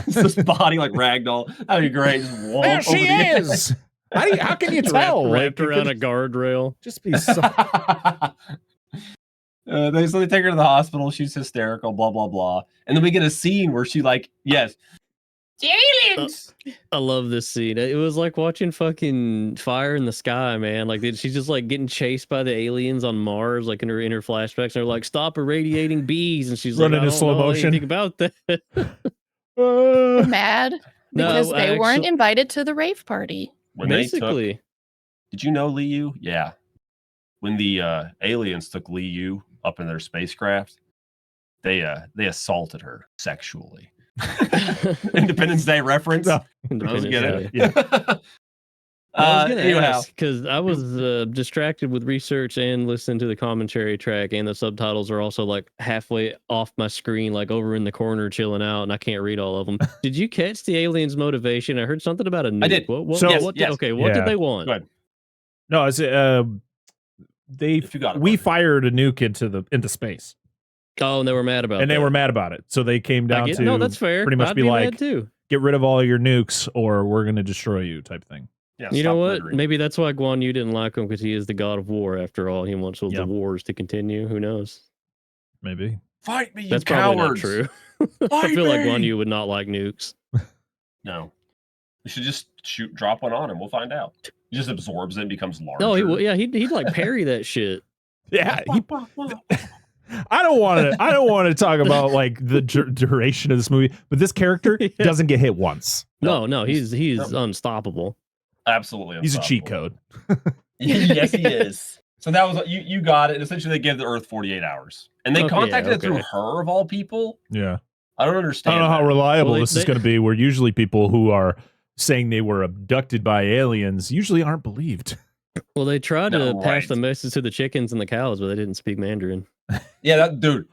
It's this body like ragdoll. That'd be great. Just walk there she over the edge. is. How can you tell? Wrapped Like, it around a could guardrail. just be so. They take her to the hospital. She's hysterical. Blah blah blah. And then we get a scene where she like, yes, the aliens. I love this scene. It was like watching fucking Fire in the Sky, man. Like she's just like getting chased by the aliens on Mars, like in her flashbacks. And they're like, "Stop irradiating bees," and she's Running like, in slow motion. Anything about that? Mad because they weren't invited to the rave party. When Basically, did you know Liu? Yeah. When the aliens took Liu up in their spacecraft, they assaulted her sexually. Independence Day reference. No. I was getting it. Yeah. I was gonna anyhow. ask because I was distracted with research and listening to the commentary track, and the subtitles are also like halfway off my screen, like over in the corner chilling out, and I can't read all of them. Did you catch the aliens' motivation? I heard something about a nuke. I did. What, So- what yes. Okay, what Yeah. did they want? Go ahead. No, it's If you got it, we Parker. fired a nuke into space, Oh, and they were mad about and that. they were mad about it. So they came down to no, that's fair. pretty much I'd be mad like, too. get rid of all your nukes, or we're going to destroy you, type thing. Yeah, You know stop what? littering. Maybe that's why Guan Yu didn't like him, because he is the god of war. After all, he wants all Yeah. the wars to continue. Who knows? Maybe. Fight me, you That's probably not cowards. true. I Fight feel like me! Guan Yu would not like nukes. No. We should just drop one on him. We'll find out. He just absorbs it and becomes larger. No, he'd like parry that shit. Yeah. I don't want to talk about like the duration of this movie, but this character Yeah. doesn't get hit once. No, he's unstoppable. Absolutely. He's a cheat unstoppable. code. Yes, he is. So that was you got it. Essentially, they gave the Earth 48 hours, and they Okay, contacted it okay. through her of all people. Yeah. I don't I understand. don't know how that. reliable Well, this is they- going to be. Where usually people who are saying they were abducted by aliens usually aren't believed. Well, they tried to No, pass right. the message to the chickens and the cows, but they didn't speak Mandarin. Yeah, that dude.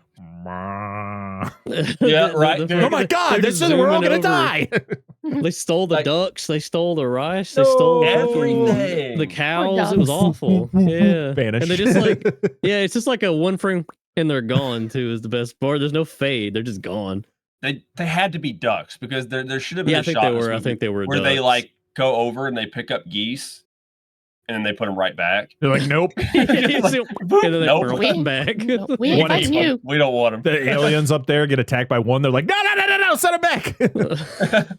Yeah, right, dude. Oh my God! they're This just is we're all zooming gonna over. die. They stole the Like- ducks. They stole the rice. They No. stole Everything. the cows. It was awful. Yeah, Vanish. and they just like it's just like a one frame and they're gone too. Is the best part. There's no fade. They're just gone. They had to be ducks because there should have been Yeah, a I think shot they in this were. I movie think they were. where they ducks. like go over and they pick up geese, and then they put them right back. They're like, nope. and then they Nope. throw them back. No, we ain't One fighting you. We don't want them. The aliens up there get attacked by one. They're like, no, send them back.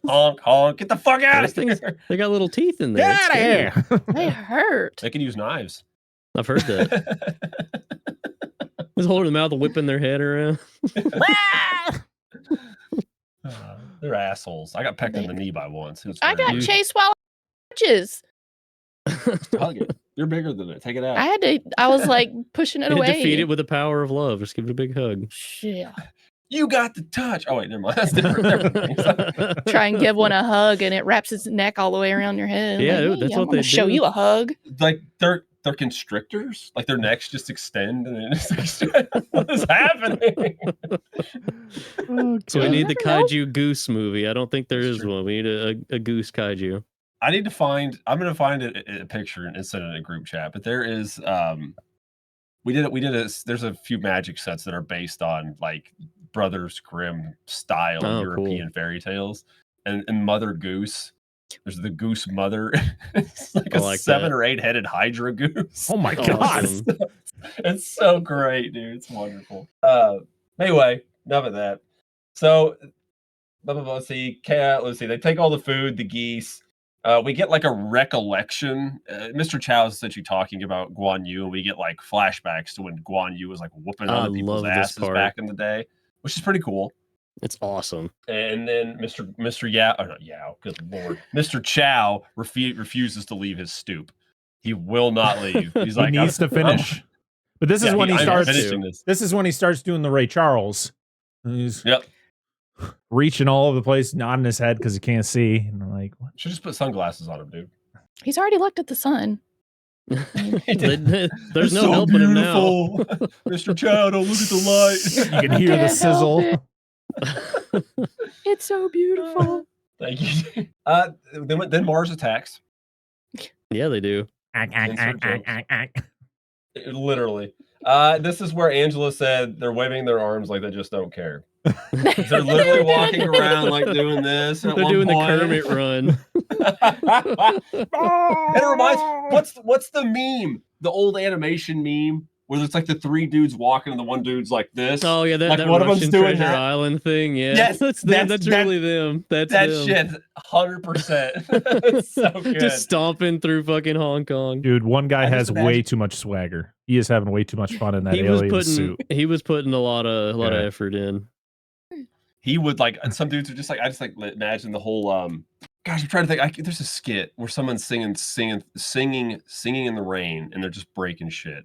honk, honk, get the fuck out of Those things- here. They got little teeth in there. Get It's out scary. of here. They hurt. They can use knives. I've heard that. Just holding them out, whipping their head around. They're assholes. I got pecked in the knee by one. It was I got very- chased while watches. Hug it. You're bigger than it. Take it out. I was like pushing it And away. defeat it with the power of love. Just give it a big hug. Shit. You got the touch. Oh wait, never mind. That's different. Different Try and give one a hug, and it wraps its neck all the way around your head. Yeah, Like, dude, hey, that's I'm what gonna they show do. you a hug. like they're constrictors. Like their necks just extend and then just extend. What is happening? So we need the I don't kaiju goose movie. I don't think there That's is true. one. We need a goose kaiju. I need to find. I'm gonna find a picture and send it in a group chat. But there is. We did it. There's a few magic sets that are based on like Brothers Grimm style Oh, European fairy tales, and Mother Goose. There's the Goose Mother. It's like I a like 7 that. or 8 headed Hydra goose. Oh my Awesome. God. It's so great, dude. It's wonderful. Anyway, enough of that. So, let's see. Let's see. They take all the food, the geese. We get like a recollection. Mr. Chow is essentially talking about Guan Yu, and we get like flashbacks to when Guan Yu was like whooping I other people's love this asses part. back in the day, which is pretty cool. It's awesome. And then Mr. Yao, oh not Yao, good lord, Mr. Chow refuses to leave his stoop. He will not leave. He's He like, needs to finish. But this is when he I'm starts. finishing this. This is when he starts doing the Ray Charles. And he's Yep. reaching all over the place, nodding his head because he can't see. And I'm like, what? Should just put sunglasses on him, dude. He's already looked at the sun. There's It's no so helping him now. beautiful. Mr. Chow, don't look at the light. You can hear the Can't help sizzle. it. It's so beautiful. Thank you. Then Mars attacks. Yeah, they do. Literally. This is where Angela said they're waving their arms like they just don't care. They're literally walking around like doing this. They're doing the Kermit run. And it reminds what's the meme? The old animation meme where it's like the three dudes walking and the one dude's like this. Oh yeah, like that one of them's Russian doing Treasure that. Island thing. Yeah, Yes, that's them. That's really them. That's that them. shit. 100%. It's so good. Just stomping through fucking Hong Kong. Dude, one guy I has just way imagine- too much swagger. He is having way too much fun in that alien suit. He was putting a lot of effort in. He would like, and some dudes are just like, I just like imagine the whole gosh, I'm trying to think. There's a skit where someone's singing in the rain and they're just breaking shit.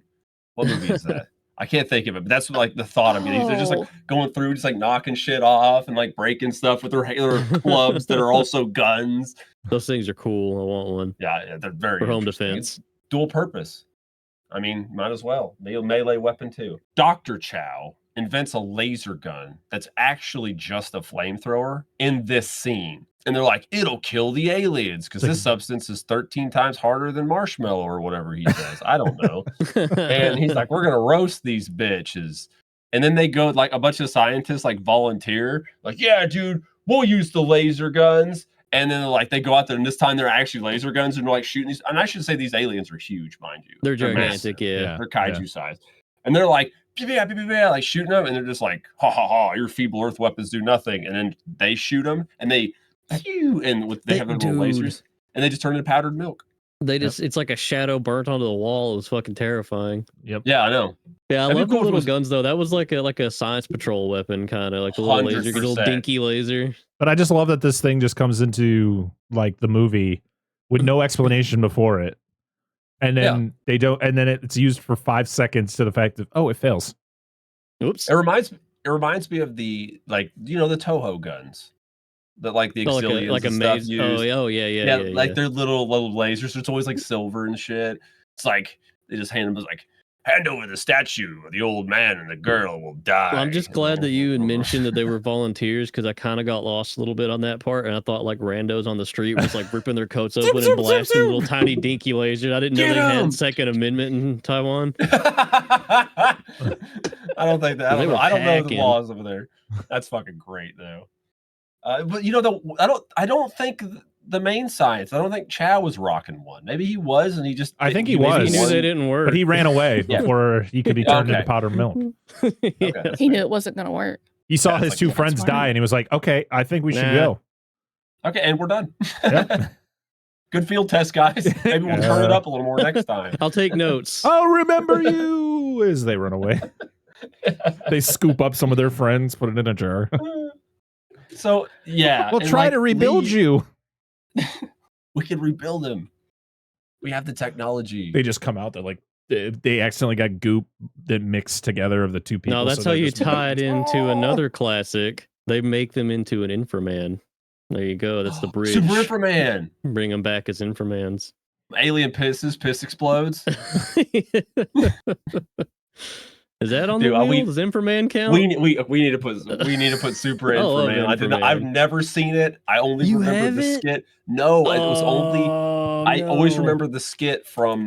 What movie is that? I can't think of it, but that's like the thought I'm getting. They're just like going through, just like knocking shit off and like breaking stuff with their clubs that are also guns. Those things are cool. I want one. Yeah, they're very For home interesting. defense. It's dual purpose. I mean, might as well. Melee weapon too. Dr. Chow invents a laser gun that's actually just a flamethrower in this scene. And they're like, it'll kill the aliens because this substance is 13 times harder than marshmallow or whatever he says. I don't know. And he's like, we're going to roast these bitches. And then they go, like, a bunch of scientists like volunteer, like, yeah, dude, we'll use the laser guns. And then like they go out there and this time they're actually laser guns and they're like shooting these. And I should say these aliens are huge, mind you. They're gigantic, massive. yeah. They're kaiju size. And they're like, like shooting them, and they're just like, ha ha ha, your feeble earth weapons do nothing. And then they shoot them and they have their little lasers and they just turn into powdered milk. They just it's like a shadow burnt onto the wall. It was fucking terrifying. Yep. Yeah, I know. Yeah, I That'd be love the cool if it little was- guns though. That was like a science patrol weapon, kind of like a little laser, 100%. little dinky laser. But I just love that this thing just comes into like the movie with no explanation before it. And then they don't, and then it's used for 5 seconds to the fact that, oh, it fails. Oops. It reminds me of the, like, you know, the Toho guns that like the Exilians like a and stuff maze. use. Yeah, like they're little lasers. It's always like silver and shit. It's like they just hand them like, hand over the statue, or the old man and the girl will die. Well, I'm just glad that you had mentioned that they were volunteers because I kind of got lost a little bit on that part, and I thought like randos on the street was like ripping their coats open and blasting little tiny dinky lasers. I didn't know they had Second Amendment in Taiwan. I don't think that. They were I don't know the hacking. laws over there. That's fucking great though. But you know, I don't think the main science. I don't think Chow was rocking one. Maybe he was, and he just. I think he Maybe was. he knew they didn't work. But he ran away before he could be turned into powdered milk. Yeah. that's He fair. knew it wasn't going to work. He saw Yeah, it's his like, two that's friends fine. die, and he was like, "Okay, I think we should Nah. go." Okay, and we're done. Yep. Good field test, guys. Maybe we'll turn it up a little more next time. I'll take notes. I'll remember you as they run away. They scoop up some of their friends, put it in a jar. So yeah, We'll and, try like, to rebuild Lee- you. We can rebuild him. We have the technology. They just come out. They're like, they accidentally got goop that mixed together of the two people. No, that's so how they're you just- tie it into another classic. They make them into an Inframan. There you go. That's the bridge. Super Inframan. Bring them back as Inframans. Alien pisses, piss explodes. Is that on Dude, the wheel? we- Does Inframan count? We need to put Super I love Inframan. Inframan. I've never seen it. I only You remember the haven't? skit. No, it was only. Oh, I always no. remember the skit from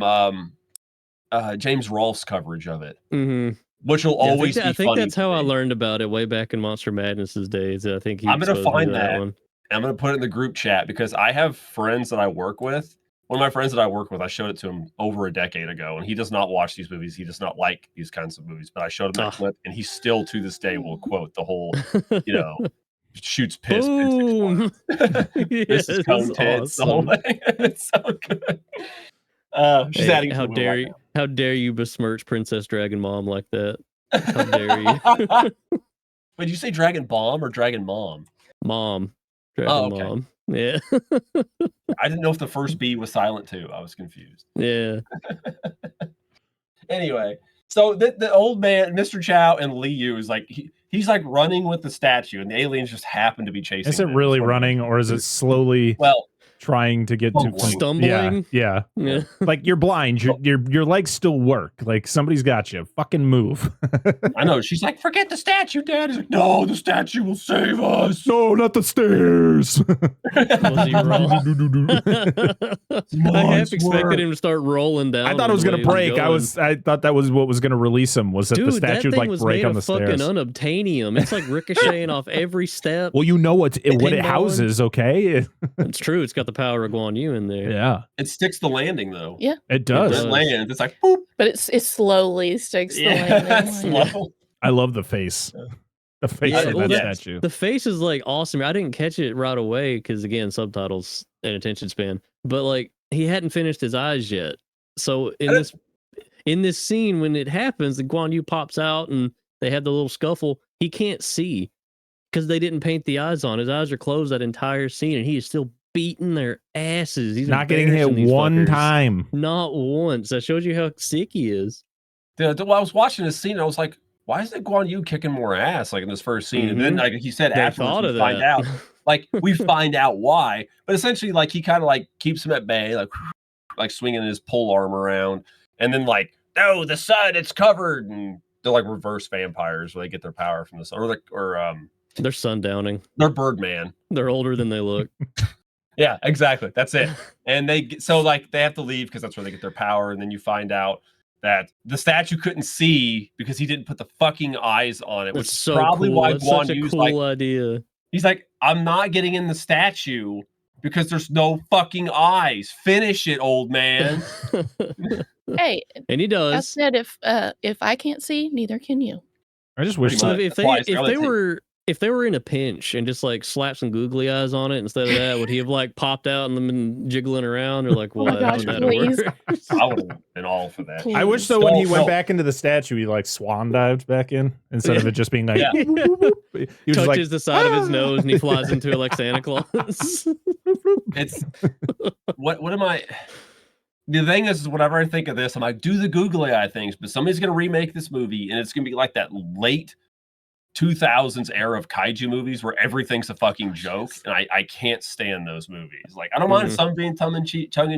James Rolfe's coverage of it, Mhm. which will Yeah, always be I think funny that's to how I me. learned about it way back in Monster Madness's days. I think he I'm gonna exposed me find to that. one. I'm gonna put it in the group chat because I have friends that I work with. One of my friends that I work with, I showed it to him over a decade ago, and he does not watch these movies. He does not like these kinds of movies. But I showed him that Ah. clip, and he still to this day will quote the whole, you know, shoots piss. Boom! This is cone tits. The whole thing. It's so good. She's Hey, adding. how to the dare right you? How dare you besmirch Princess Dragon Mom like that? How dare now. Wait, did you say Dragon Bomb or Dragon Mom? Mom, Dragon Oh, okay. Mom. Yeah, I didn't know if the first B was silent too. I was confused. yeah. Anyway, so the old man, Mr. Chow, and Liu is like he's like running with the statue, and the aliens just happen to be chasing. Is it him. really It's one of running, those- or is it slowly Well, trying to get to Stumbling. Yeah. Yeah. Like you're blind. Your legs still work. Like somebody's got you. Fucking move. I know. She's like, forget the statue, Dad. He's like, no, the statue will save us. No, not the stairs. Was he wrong? I half expected him to start rolling down. I thought it was gonna break. I thought that was what was gonna release him. Was that the statue would like break on the stairs? Fucking unobtainium. It's like ricocheting off every step. Well, you know what it houses, okay? It's true. It's got the power of Guan Yu in there. Yeah. It sticks the landing though. Yeah. It does. It lands. It's like boop. But it slowly sticks the landing. Slow. I love the face. The face of that statue. The face is like awesome. I didn't catch it right away because again, subtitles and attention span. But like he hadn't finished his eyes yet. So in this scene, when it happens, the Guan Yu pops out and they have the little scuffle. He can't see because they didn't paint the eyes on. His eyes are closed that entire scene, and he is still beating their asses. He's not getting hit one time. Not once. That shows you how sick he is. Dude, I was watching this scene, and I was like, why is it Guan Yu kicking more ass like in this first scene? And then like he said afterwards we find out. Like we find out why. But essentially like he kind of like keeps him at bay, like swinging his pole arm around. And then like, no, the sun, it's covered. And they're like reverse vampires where they get their power from the sun. They're sundowning. They're Birdman. They're older than they look. Yeah, exactly. That's it. And they have to leave because that's where they get their power. And then you find out that the statue couldn't see because he didn't put the fucking eyes on it, which is probably why Guan Yu's like, idea. He's like, I'm not getting in the statue because there's no fucking eyes. Finish it, old man. Hey, and he does. I said if I can't see, neither can you. I just wish if they were in a pinch and just like slapped some googly eyes on it instead of that, would he have like popped out and been jiggling around or like what? Oh please. I would have been all for that. Please. I wish though when he went back into the statue, he like swan dived back in instead of it just being like Yeah. he touches like, the side of his nose and he flies into it like Santa Claus. It's what am I? The thing is, whenever I think of this, I'm like, do the googly eye things, but somebody's gonna remake this movie and it's gonna be like that late 2000s era of kaiju movies where everything's a fucking joke, and I can't stand those movies. Like I don't mind some being tongue in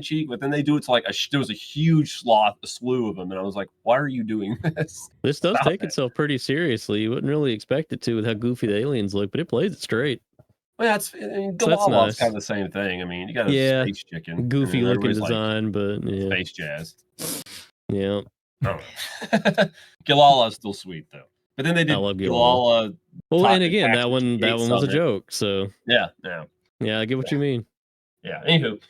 cheek, but then they do it to like there was a huge slew of them, and I was like, why are you doing this? This does take itself pretty seriously. You wouldn't really expect it to with how goofy the aliens look, but it plays it straight. Well, Galala's kind of the same thing. I mean, you got a space chicken, goofy looking design, but space jazz. Yeah, Galala's still sweet though. But then they did Galala. Well, and again, that one was a joke. So yeah, I get what you mean. Yeah. Anywho,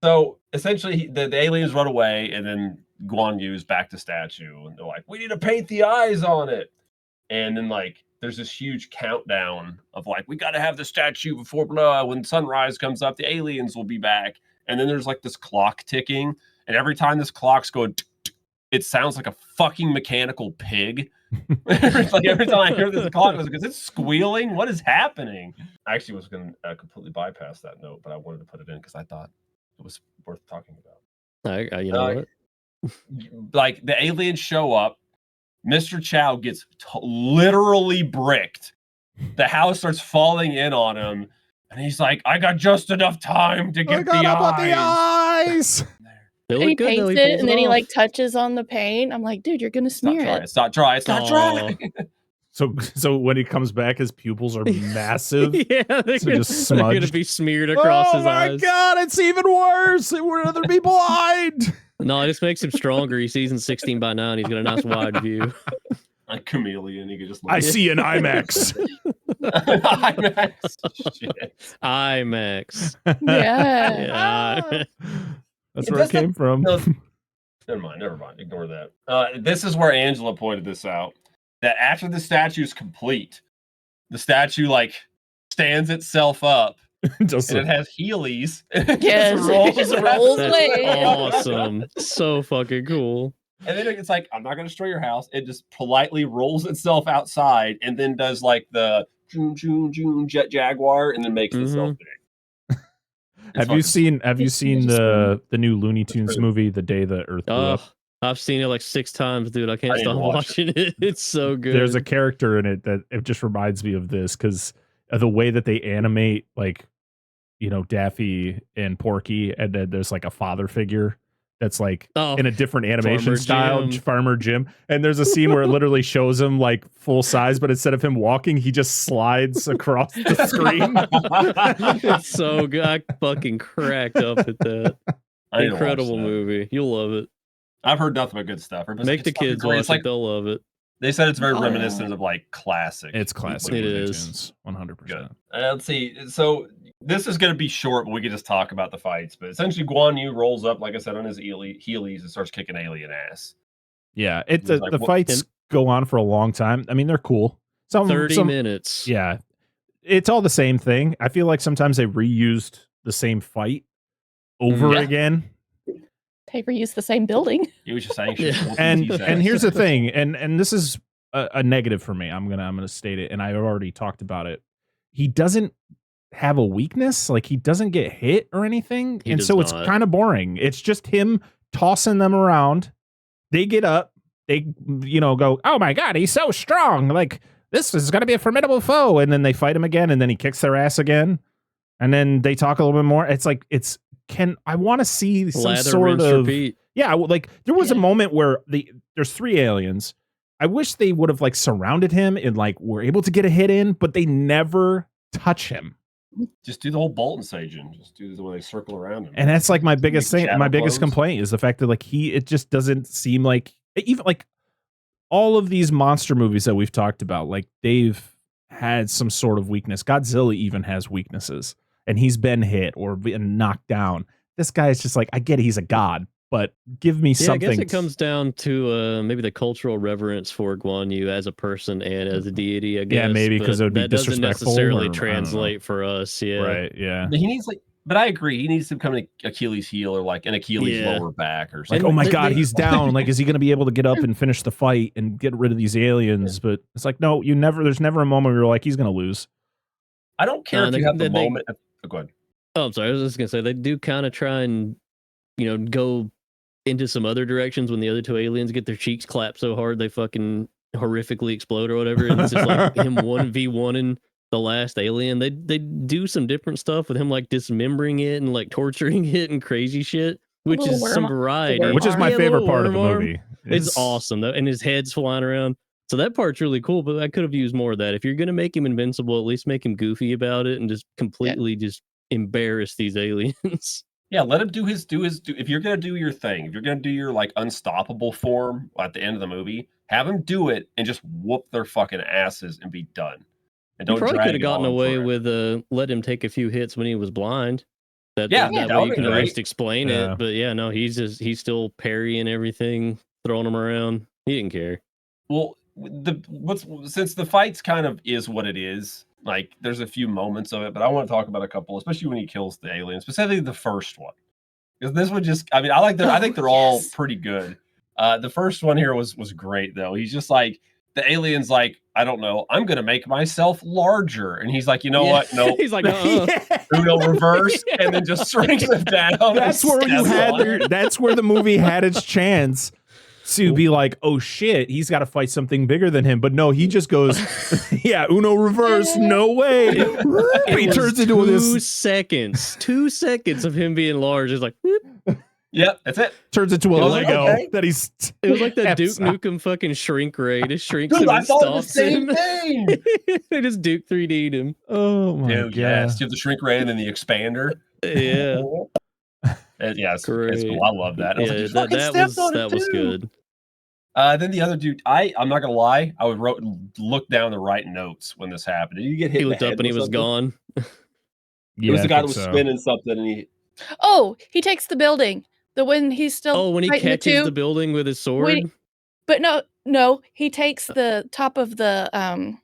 so essentially, the aliens run away, and then Guan Yu's back to statue, and they're like, "We need to paint the eyes on it." And then like, there's this huge countdown of like, "We got to have the statue before when sunrise comes up, the aliens will be back." And then there's like this clock ticking, and every time this clock's going, it sounds like a fucking mechanical pig. Like every time I hear this clock, because it's squealing. What is happening? I actually was going to completely bypass that note, but I wanted to put it in because I thought it was worth talking about. You know what? Like the aliens show up, Mr. Chow gets literally bricked. The house starts falling in on him, and he's like, "I got just enough time to get the eyes." And he paints it, and then he like touches on the paint. I'm like, dude, you're gonna smear it. It's not dry. It's not dry. So when he comes back, his pupils are massive. Yeah, they're gonna be smeared across his eyes. Oh my god, it's even worse. It would rather be blind. No, it just makes him stronger. He sees in 16:9. He's got a nice wide view. Like chameleon, he could just. I see an IMAX. IMAX. Shit. IMAX. Yeah. That's where it came from. Never mind. Ignore that. This is where Angela pointed this out. That after the statue is complete, the statue like stands itself up, and it has heelys. Yes, it just rolls away. Awesome. So fucking cool. And then it's like, I'm not going to destroy your house. It just politely rolls itself outside and then does like the jet jaguar and then makes itself big. Have you seen the new Looney Tunes movie, The Day the Earth Blew Up? I've seen it like 6 times, dude. I can't stop watching it. It's so good. There's a character in it that it just reminds me of this because of the way that they animate like Daffy and Porky, and then there's like a father figure that's like Oh, in a different animation Farmer style, Jim. Farmer Jim. And there's a scene where it literally shows him like full size, but instead of him walking, he just slides across the screen. It's so good. I fucking cracked up at that. I need to watch Incredible that. movie. You'll love it. I've heard nothing but good stuff. Everybody's Make like, the "It's fucking kids great." watch It's like it. They'll love it. they said it's very Oh. reminiscent of like classic. It's classic. It Looney is. Tunes, 100%. Good. Let's see. So this is going to be short, but we can just talk about the fights. But essentially, Guan Yu rolls up, like I said, on his heelys and starts kicking alien ass. Yeah, It was like, the what- fights go on for a long time. I mean, they're cool. 30 minutes. Yeah, it's all the same thing. I feel like sometimes they reused the same fight over Yeah. again. They reuse the same building. He was just anxious. Yeah. And here's the thing, and this is a negative for me. I'm gonna state it, and I've already talked about it. He doesn't have a weakness. Like, he doesn't get hit or anything, He and does so it's not. kind of boring. It's just him tossing them around. They get up. They go, oh my god, he's so strong. Like, this is gonna be a formidable foe, and then they fight him again, and then he kicks their ass again, and then they talk a little bit more. It's like I want to see some Lather, sort rinse, of repeat. yeah, like there was a Yeah. moment where there's 3 aliens. I wish they would have like surrounded him and like were able to get a hit in, but they never touch him. just do the whole Bolton sage and just do the way they circle around him. And that's like my biggest thing. shadow My biggest blows. complaint is the fact that like it just doesn't seem like, even like all of these monster movies that we've talked about, like they've had some sort of weakness. Godzilla even has weaknesses, and he's been hit or been knocked down. This guy is just like, I get it, he's a god, but give me Yeah, something. I guess it comes down to maybe the cultural reverence for Guan Yu as a person and as a deity, I guess. Yeah, maybe, 'cause but it would be that doesn't disrespectful, necessarily or I don't know. translate for us. Yeah. Right? Yeah. But he needs but I agree. He needs to become an Achilles heel or like an Achilles Yeah. lower back or Like, something. oh my they- god, they- he's down. Like, is he going to be able to get up and finish the fight and get rid of these aliens? But it's like, no, there's never a moment where you're like, he's going to lose. I don't care if they- you have the they- moment. Go ahead. Oh, I'm sorry. I was just gonna say they do kind of try and go into some other directions when the other 2 aliens get their cheeks clapped so hard they fucking horrifically explode or whatever. And it's just like him 1v1ing the last alien. They do some different stuff with him like dismembering it and like torturing it and crazy shit, which little is some worm- variety. worm Which is my Yeah, favorite little part of the worm arm. movie. It's awesome though, and his head's flying around. So that part's really cool, but I could have used more of that. If you're gonna make him invincible, at least make him goofy about it and just completely just embarrass these aliens. Yeah, let him do his. If you're gonna do your thing, if you're gonna do your like unstoppable form at the end of the movie, have him do it and just whoop their fucking asses and be done. And You don't probably drag could have it gotten on away forever. with let him take a few hits when he was blind. That Yeah, that that way would you be can at great. least explain Yeah. it. But yeah, no, he's still parrying everything, throwing them around. He didn't care. Well, since the fight's kind of is what it is. Like, there's a few moments of it, but I want to talk about a couple, especially when he kills the alien, specifically the first one. Because this one just, I mean, I think they're all yes. pretty good. The first one here was great though. He's just like, the alien's like, I don't know, I'm gonna make myself larger, and he's like, you know Yeah. what? No, He's like, Uno reverse, and then just shrinks him down. That's and where you steps had on it. that's where the movie had its chance to be like, oh shit, he's got to fight something bigger than him. But no, he just goes, yeah, Uno reverse, no way. He was turns into 2 this, seconds. 2 seconds of him being large. It's like whoop. Yep, that's it. turns into a It was like, Lego okay. that he's. It was like that Duke steps out. Nukem fucking shrink ray. It shrinks Dude, him I and thought the stops same him. thing. They just Duke 3D'd him. Oh my Dude, god! yes, you have the shrink ray and then the expander. Yeah. Yeah, it's Great. cool. I love that. I was like, Yeah, "You that, fucking that stepped was on it that was too." good. Then the other dude, I'm not gonna lie, I would look down to write notes when this happened. Did you get hit? He in the looked up head and he with was something? gone. It was Yeah, the I guy that think was so. spinning something, and he. Oh, he takes the building. The when he's still Oh, when he fighting catches two, the building with his sword. Wait, but no, he takes the top of the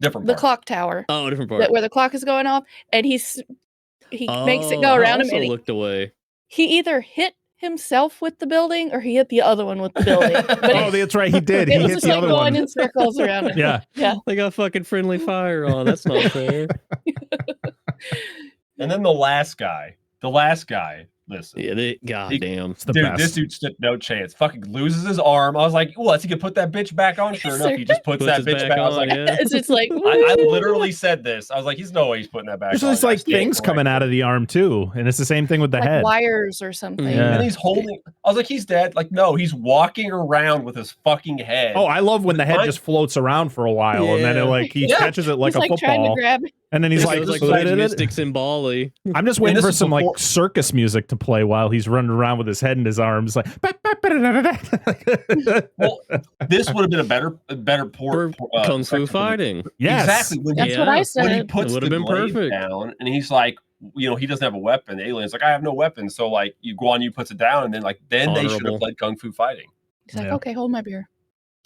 Different the part. clock tower Oh, different part. where the clock is going off, and he makes it go I around him, also and looked away. he either hit himself with the building or he hit the other one with the building. But Oh, that's right. He did. He it was hit just the like other going one. in circles around him. Yeah. Yeah. They got fucking friendly fire on. That's not fair. And then the last guy listen. Yeah, goddamn. It's the Dude, best. this dude stood no chance. Fucking loses his arm. I was like, well, he could put that bitch back on. Sure enough, he just puts that his bitch back. I was like, yeah. It's just like I woo. literally said this. I was like, he's no way he's putting that back There's on. just like I stand things coming out corrected. of the arm too, and it's the same thing with the like head. wires or something. Yeah. And he's holding. I was like, he's dead. Like, no, he's walking around with his fucking head. Oh, I love when the head Mine- just floats around for a while, and then Yeah. he Yeah. catches it like He's a like trying to football, grab. and then he's It like, was like "Put it in it." mystics in Bali. I'm just waiting this for is some before- like circus music to play while he's running around with his head in his arms, like. Well, this would have been a better For Kung Fu fighting. Yes. Exactly. When That's he, what I Yeah. when he said. puts It would the have been blade perfect. down, and he's like, he doesn't have a weapon. The alien's like, I have no weapon. So like, Guan Yu puts it down, and then they should Honorable. have played Kung Fu fighting. He's like, Yeah. okay, hold my beer.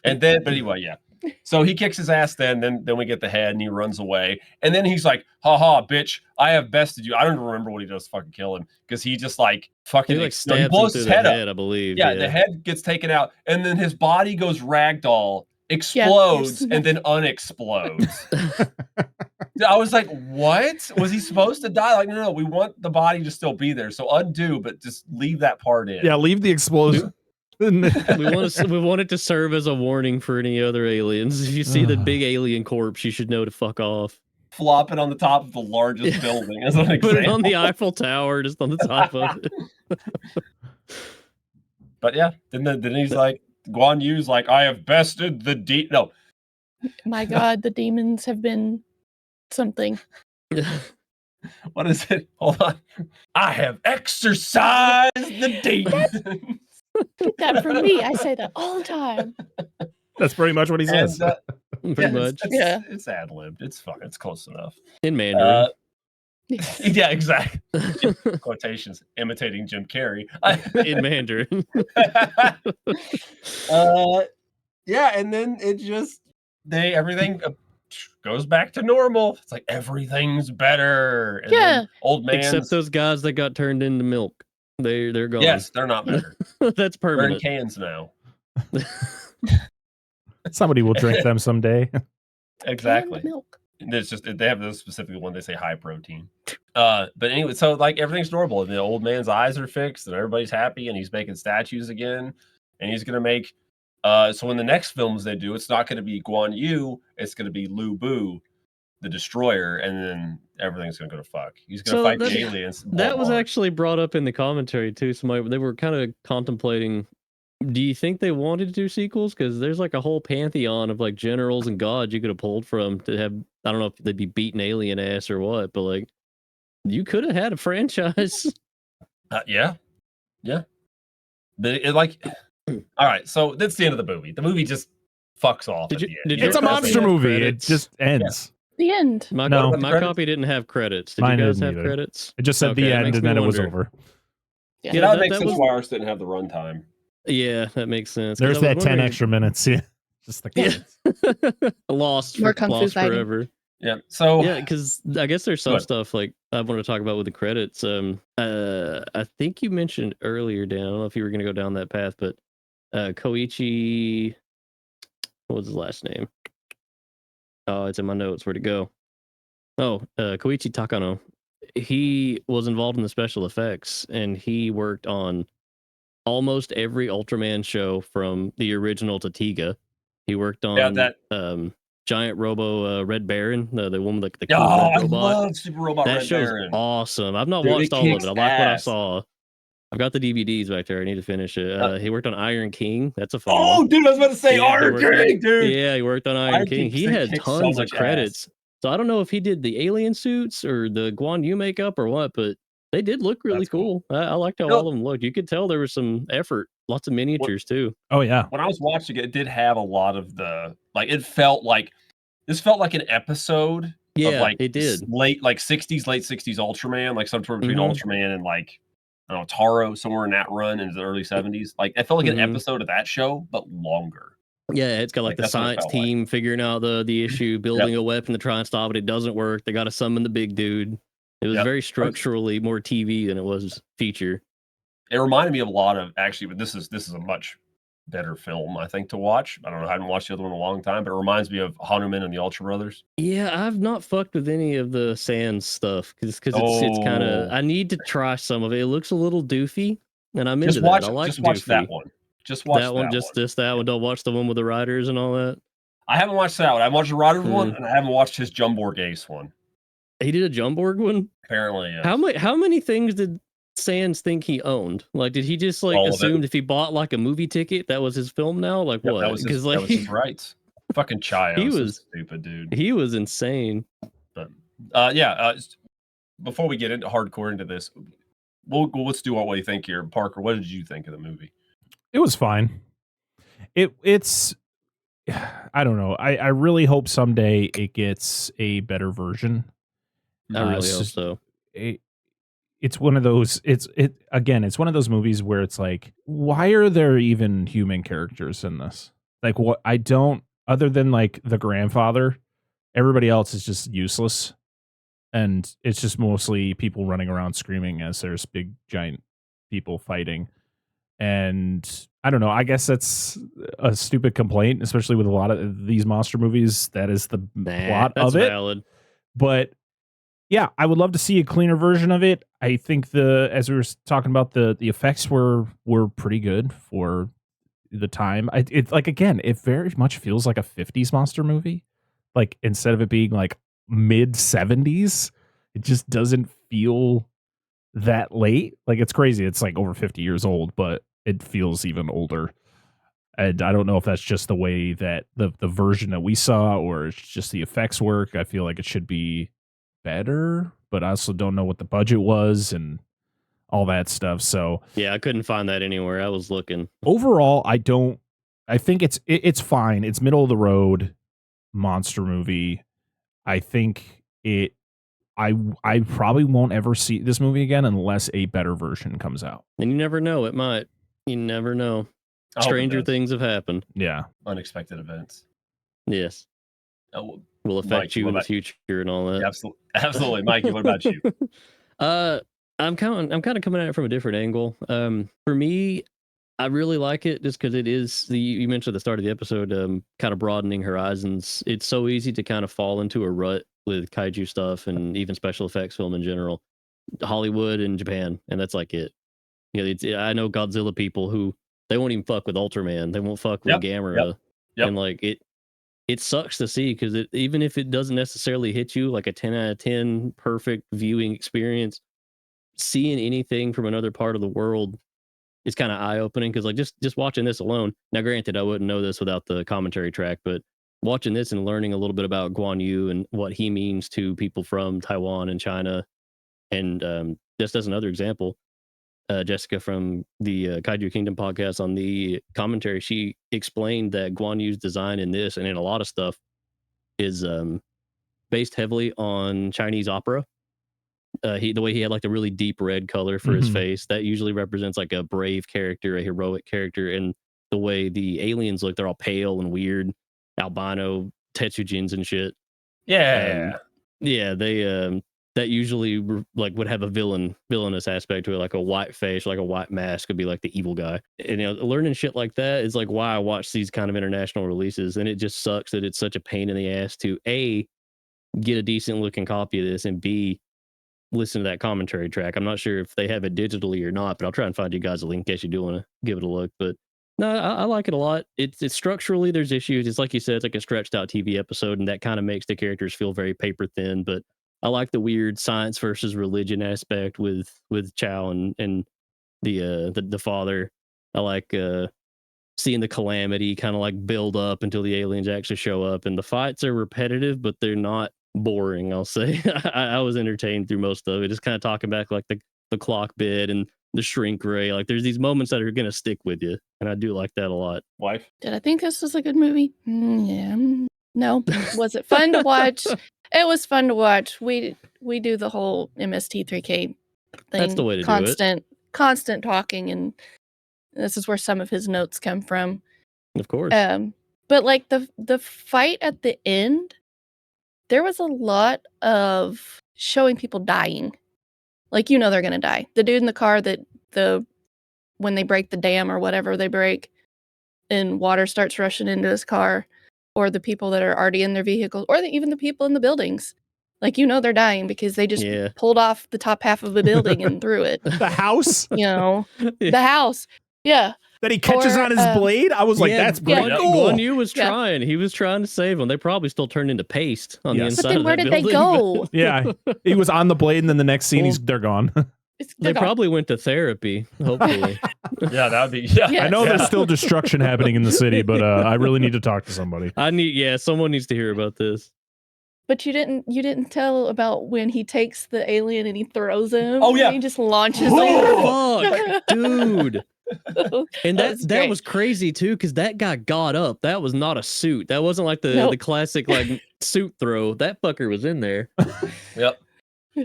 And then, but anyway, yeah. So he kicks his ass. Then we get the head, and he runs away. And then he's like, "Ha ha, bitch! I have bested you." I don't even remember what he does to fucking kill him because he just like fucking He like he stabs him blows through his the head head, up. I believe. Yeah, the head gets taken out, and then his body goes ragdoll, explodes, yes. and then unexplodes. I was like, "What? Was he supposed to die?" Like, no, we want the body to still be there. So undo, but just leave that part in. Yeah, leave the explosion. we want it to serve as a warning for any other aliens. If you see the big alien corpse, you should know to fuck off. Flop it on the top of the largest building as an Put example. it on the Eiffel Tower, just on the top of it. But yeah, then he's like, Guan Yu's like, I have bested the No, My God, the demons have been something. what is it? Hold on. I have exorcised the demon. Get that from me. I say that all the time. That's pretty much what he says. Pretty much. It's ad-libbed. It's fine. It's close enough. In Mandarin. Yeah, exactly. Quotations imitating Jim Carrey. In Mandarin. Yeah, and then it just everything goes back to normal. It's like everything's better. And Yeah. then old man. Except those guys that got turned into milk. They're gone. Yes, they're not better. That's They're in permanent. cans now. Somebody will drink them someday. Exactly. And milk. It's just they have this specific one. They say high protein. But anyway, so like everything's normal, and the old man's eyes are fixed, and everybody's happy, and he's making statues again, and he's gonna make. So in the next films they do, it's not gonna be Guan Yu, it's gonna be Lu Bu, the destroyer, and then everything's gonna go to fuck. He's gonna So fight that- the aliens. That was Walmart. actually brought up in the commentary too. They were kind of contemplating. Do you think they wanted to do sequels? Because there's like a whole pantheon of like generals and gods you could have pulled from to have. I don't know if they'd be beating alien ass or what, but like you could have had a franchise. Yeah. But it like, all right. So that's the end of the movie. The movie just fucks off. Did at you- the end. did It's a your monster copy have movie. credits? It just ends. The end. My No. my Credits? copy didn't have credits. Did Mine you guys didn't have either. credits? It just said Okay, the that end, makes and me then it was wonder. over. Yeah. Yeah, that that makes sense. was- Why ours didn't have the runtime. Yeah, that makes sense. 'Cause There's I was that 10 wondering- extra minutes. Yeah. Just the Yeah. lost More Kung Fu lost fighting. forever. Yeah. So Yeah, because I guess there's Go some ahead. stuff like I want to talk about with the credits. I think you mentioned earlier, Dan. I don't know if you were going to go down that path, but Koichi, what was his last name? Oh, it's in my notes. Where'd it go? Oh, Koichi Takano. He was involved in the special effects, and he worked on almost every Ultraman show from the original to Tiga. He worked on Giant Robo Red Baron, the one with the cool I red robot. love Super Robot That Red show's Baron. awesome. I've not Dude, watched it all of kicks it. I like what I ass. saw. I've got the DVDs back there. I need to finish it. He worked on Iron King. That's a fun Oh, one. dude, I was about to say Yeah, Iron he worked on- King, dude. Yeah, he worked on Iron Iron King. King He kicks had so tons of much ass. credits. So I don't know if he did the alien suits or the Guan Yu makeup or what, but they did look really That's cool. cool. I liked how No. all of them looked. You could tell there was some effort, lots of miniatures too. Oh, yeah. When I was watching it, it did have a lot of the it felt like an episode of Yeah, like it did. late 60s Ultraman, like somewhere between Mhm. Ultraman and like I don't know, Taro, somewhere in that run in the early 70s. Like it felt like an Mhm. episode of that show, but longer. Yeah, it's got like Like, the that's what it science felt like. team figuring out the issue, building a weapon to try and stop it. It doesn't work. They got to summon the big dude. It was Yep. very structurally more TV than it was feature. It reminded me of a lot of actually, but this is a much better film, I think, to watch. I don't know. I haven't watched the other one in a long time, but it reminds me of Hanuman and the Ultra Brothers. Yeah, I've not fucked with any of the Sans stuff because it's kind of. Oh. I need to try some of it. It looks a little doofy, and I'm Just into watch that. I like just watch that doofy. one. Just watch That one, just that one. Don't watch the one with the riders and all that. I haven't watched that one. I watched the Riders one, Mm. and I haven't watched his Jumborg Ace one. He did a Jumborg one. Apparently, yes. How many things did Sans think he owned? Like, did he just like All of it. assume if he bought like a movie ticket that was his film now? Like, Yep, what? that was his, like that was his rights. Fucking Chayo. He So was- stupid, dude. he was insane. But before we get into hardcore into this, let's do what we think here. Parker, what did you think of the movie? It was fine. It's I don't know. I really hope someday it gets a better version. I really it's hope just- so. It's one of those. It's one of those movies where it's like, why are there even human characters in this? Like, what? I don't. Other than like the grandfather, everybody else is just useless, and it's just mostly people running around screaming as there's big giant people fighting. And I don't know. I guess that's a stupid complaint, especially with a lot of these monster movies. That is the plot That's of it. valid. But yeah, I would love to see a cleaner version of it. I think as we were talking about, the effects were pretty good for the time. It's like, again, it very much feels like a 50s monster movie. Like, instead of it being like mid 70s, it just doesn't feel that late. Like, it's crazy. It's like over 50 years old, but it feels even older. And I don't know if that's just the way that the version that we saw, or it's just the effects work. I feel like it should be better, but I also don't know what the budget was and all that stuff. So Yeah, I couldn't find that anywhere. I was looking. overall, I think it's fine. It's middle of the road monster movie. I think I probably won't ever see this movie again unless a better version comes out. And you never know. It might. You never know. I hope it Stranger does. things have happened. Yeah. Unexpected events. Yes. Oh, Will affect Mikey, you what in the about- future and all that. absolutely. Mikey, what about you? I'm kind of coming at it from a different angle. For me, I really like it just because it is you mentioned at the start of the episode, kind of broadening horizons. It's so easy to kind of fall into a rut with kaiju stuff and even special effects film in general, Hollywood and Japan, and that's like it. You know, I know Godzilla people who they won't even fuck with Ultraman. They won't fuck with Gamera, yep. and like it sucks to see because even if it doesn't necessarily hit you like a 10 out of 10 perfect viewing experience, seeing anything from another part of the world is kind of eye-opening because like just watching this alone. Now, granted, I wouldn't know this without the commentary track, but watching this and learning a little bit about Guan Yu and what he means to people from Taiwan and China, and just as another example, Jessica from the Kaiju Kingdom podcast on the commentary, she explained that Guan Yu's design in this and in a lot of stuff is based heavily on Chinese opera. The way he had like the really deep red color for his Mhm. face, that usually represents like a brave character, a heroic character, and the way the aliens look, they're all pale and weird, albino Tetsujins and shit. Yeah. Yeah, they that usually like would have a villainous aspect to it, like a white face, like a white mask would be like the evil guy. And you know, learning shit like that is like why I watch these kind of international releases, and it just sucks that it's such a pain in the ass to A, get a decent looking copy of this, and B, listen to that commentary track. I'm not sure if they have it digitally or not, but I'll try and find you guys a link in case you do want to give it a look. But no, I like it a lot. It's structurally, there's issues. It's like you said, it's like a stretched out TV episode, and that kind of makes the characters feel very paper thin. But I like the weird science versus religion aspect with Chow and the father. I like seeing the calamity kind of like build up until the aliens actually show up, and the fights are repetitive, but they're not boring. I'll say I was entertained through most of it. Just kind of talking back like the clock bit and the shrink ray. Like there's these moments that are gonna stick with you, and I do like that a lot. Wife? Did I think this was a good movie? Yeah. No. Was it fun to watch? It was fun to watch. We do the whole MST3K thing. That's the way to do it. Constant talking, and this is where some of his notes come from. Of course. But like the fight at the end, there was a lot of showing people dying. Like, they're gonna die. The dude in the car when they break the dam or whatever they break, and water starts rushing into his car, or the people that are already in their vehicles, or even the people in the buildings. Like, they're dying because they just pulled off the top half of the building and threw it. The house? The house. Yeah. That he catches on his blade? I was like, that's pretty cool. Guan Yu was trying. He was trying to save them. They probably still turned into paste on the inside. But then where did they go? Yeah. He was on the blade, and then the next scene, they're gone. They probably went to therapy, hopefully. Yeah, that would be. Yeah. I know there's still destruction happening in the city, but I really need to talk to somebody. Someone needs to hear about this. But you didn't tell about when he takes the alien and he throws him. Oh, yeah. And he just launches fuck, dude. And that was crazy too, because that guy got up. That was not a suit. That wasn't like the classic like suit throw. That fucker was in there. Yep.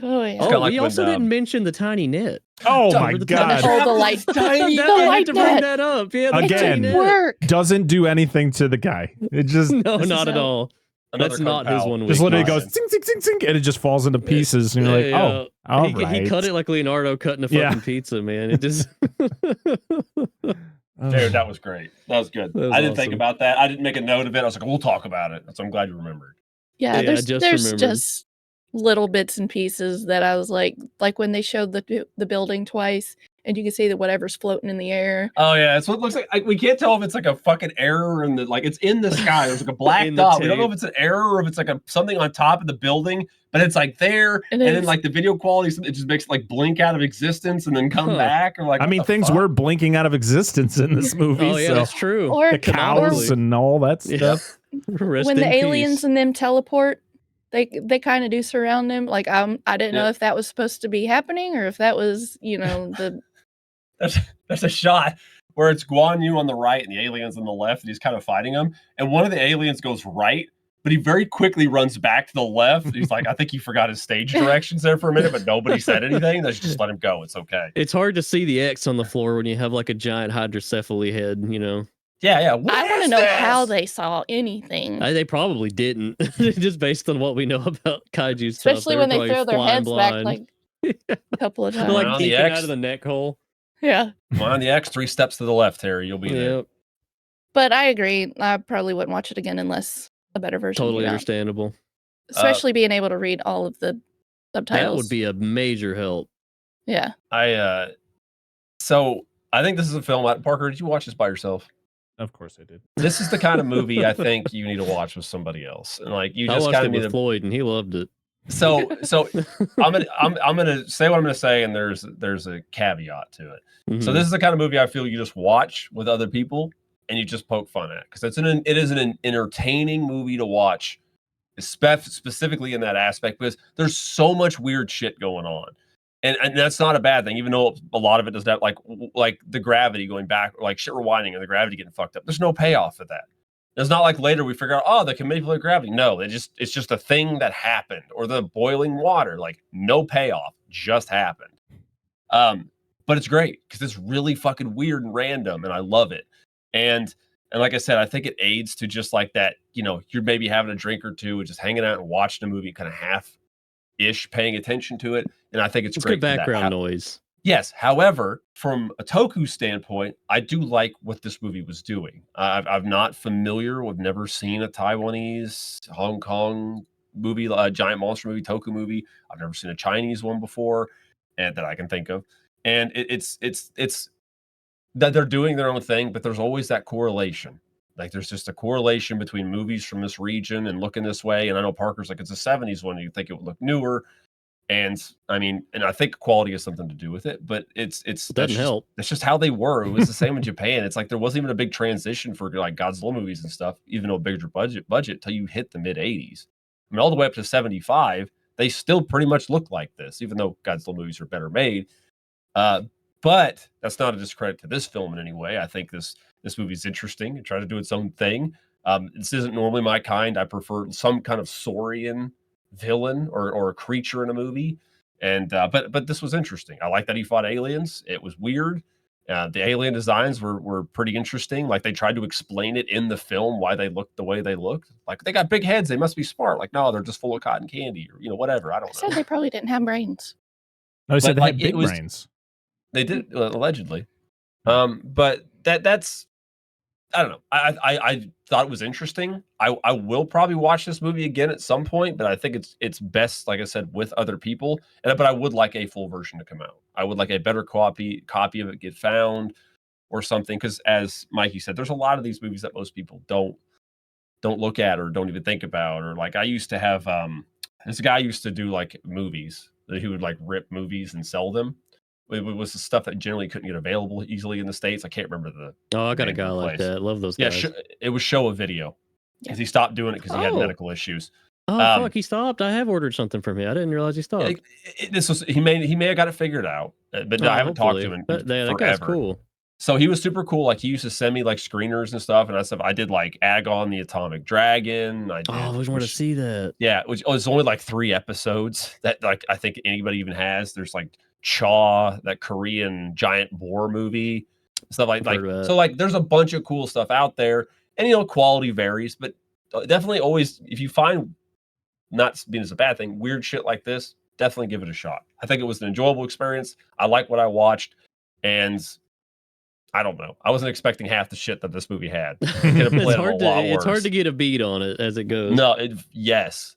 Oh yeah. Oh, we also didn't mention the tiny net. Oh my god. Oh, the light. Tiny net. I had to bring that up. Yeah, again, doesn't do anything to the guy. It just not at all. That's not his one. Just literally goes zing, zing, zing, zing, and it just falls into pieces. And you're like, all right. He cut it like Leonardo cutting a fucking pizza, man. It just. Dude, that was great. That was good. I didn't think about that. I didn't make a note of it. I was like, we'll talk about it. So I'm glad you remembered. Yeah, there's just little bits and pieces that I was like when they showed the building twice, and you can see that whatever's floating in the air. Oh yeah, it's what it looks like. We can't tell if it's like a fucking error in the it's in the sky. There's like a black dot. We don't know if it's an error or if it's like something on top of the building, but it's like there, and then like the video quality, it just makes it like blink out of existence and then come back. Or like, I mean, things were blinking out of existence in this movie. Oh yeah, that's true. Or the cows and all that stuff. When the aliens and them teleport, they kind of do surround them. Like I didn't know if that was supposed to be happening or if that was the. There's a shot where it's Guan Yu on the right and the aliens on the left, and he's kind of fighting them. And one of the aliens goes right, but he very quickly runs back to the left. He's like, I think he forgot his stage directions there for a minute, but nobody said anything. They just let him go. It's okay. It's hard to see the X on the floor when you have like a giant hydrocephaly head, Yeah. I want to know how they saw anything. They probably didn't, just based on what we know about kaiju stuff. Especially when they throw their heads back like a couple of times. They're like peeking out of the neck hole. Yeah. On the X, 3 steps to the left, Harry. You'll be there. But I agree. I probably wouldn't watch it again unless a better version. Totally understandable. Especially being able to read all of the subtitles. That would be a major help. Yeah. So I think this is a film. Parker, did you watch this by yourself? Of course I did. This is the kind of movie I think you need to watch with somebody else. And like you just kind of with Floyd, and he loved it. So I'm gonna say what I'm gonna say, and there's a caveat to it. Mm-hmm. So this is the kind of movie I feel you just watch with other people and you just poke fun at, because it is an entertaining movie to watch, specifically in that aspect, because there's so much weird shit going on, and that's not a bad thing, even though a lot of it does that, like the gravity going back, or like shit rewinding and the gravity getting fucked up. There's no payoff for that. It's not like later we figure out, they can manipulate gravity. No, it's just a thing that happened. Or the boiling water, like no payoff, just happened. But it's great because it's really fucking weird and random, and I love it. And like I said, I think it aids to just like that, you're maybe having a drink or two and just hanging out and watching a movie, kind of half-ish paying attention to it. And I think it's great. Good background noise. Yes. However, from a Toku standpoint, I do like what this movie was doing. I'm not familiar. I've never seen a Taiwanese, Hong Kong movie, a giant monster movie, Toku movie. I've never seen a Chinese one before, and that I can think of. And it's that they're doing their own thing, but there's always that correlation. Like there's just a correlation between movies from this region and looking this way. And I know Parker's like, it's a 70s one. You think it would look newer. And I mean, and I think quality has something to do with it, but it doesn't help. It's just how they were. It was the same in Japan. It's like there wasn't even a big transition for like Godzilla movies and stuff, even though a bigger budget till you hit the mid 80s. I mean, all the way up to 75, they still pretty much look like this, even though Godzilla movies are better made. But that's not a discredit to this film in any way. I think this movie is interesting and try to do its own thing. This isn't normally my kind. I prefer some kind of Saurian villain or a creature in a movie, and but this was interesting. I like that he fought aliens. It was weird. The alien designs were pretty interesting. Like they tried to explain it in the film why they looked the way they looked. Like they got big heads, they must be smart. Like no, they're just full of cotton candy or whatever. I don't know. I said they probably didn't have brains. No, I said they had big brains. They did allegedly. But that's I don't know. I thought it was interesting. I will probably watch this movie again at some point, but I think it's best, like I said, with other people. But I would like a full version to come out. I would like a better copy of it get found or something. Because as Mikey said, there's a lot of these movies that most people don't look at or don't even think about. Or like I used to have this guy used to do like movies that he would like rip movies and sell them. It was the stuff that generally couldn't get available easily in the States. I can't remember the. Oh, I got a name guy of the like place. that. Love those Yeah, guys. it was Show a Video because he stopped doing it because he had Oh. medical issues. Oh fuck, he stopped. I have ordered something from him. I didn't realize he stopped. He may have got it figured out, but I haven't talked to him in that guy's forever. cool. So he was super cool. Like he used to send me like screeners and stuff, and I did like Agon the Atomic Dragon. I always want to see that. Yeah, which was only like 3 episodes that like I think anybody even has. There's like Chaw, that Korean giant boar movie, stuff like so. Like there's a bunch of cool stuff out there, and quality varies, but definitely always if you find, not being as a bad thing, weird shit like this, definitely give it a shot. I think it was an enjoyable experience. I like what I watched, and I don't know. I wasn't expecting half the shit that this movie had. It's hard to get a beat on it as it goes. No, yes.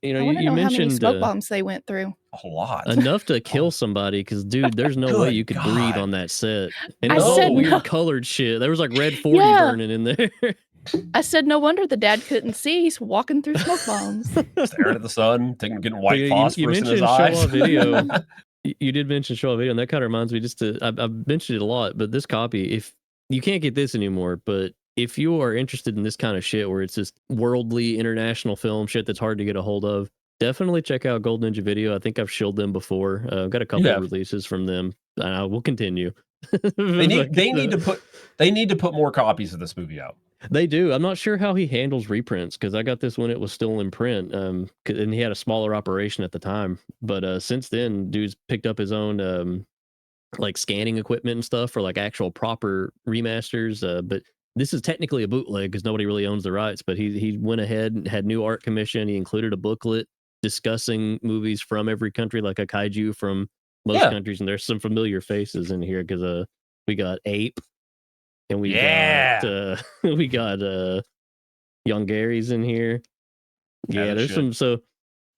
I want to know how many smoke bombs they went through. A lot. Enough to kill somebody, because dude, there's no way you could breathe on that set. And I said weird colored shit. There was like red 40 burning in there. I said no wonder the dad couldn't see. He's walking through smoke bombs. Staring at the sun, getting white phosphorus you in his mentioned eyes. show-off video. You did mention show-off video, and that kind of reminds me I've mentioned it a lot, but this copy, if you can't get this anymore, but if you are interested in this kind of shit where it's just worldly international film shit that's hard to get a hold of, definitely check out Gold Ninja Video. I think I've shilled them before. I've got a couple of releases from them. I will continue. They need to put more copies of this movie out. They do. I'm not sure how he handles reprints, because I got this when it was still in print, and he had a smaller operation at the time. But since then, dude's picked up his own like scanning equipment and stuff for like actual proper remasters. But this is technically a bootleg because nobody really owns the rights. But he went ahead and had new art commission. He included a booklet discussing movies from every country, like a kaiju from most countries, and there's some familiar faces in here because we got Ape. And we got Young Gary's in here. Yeah, there's some. So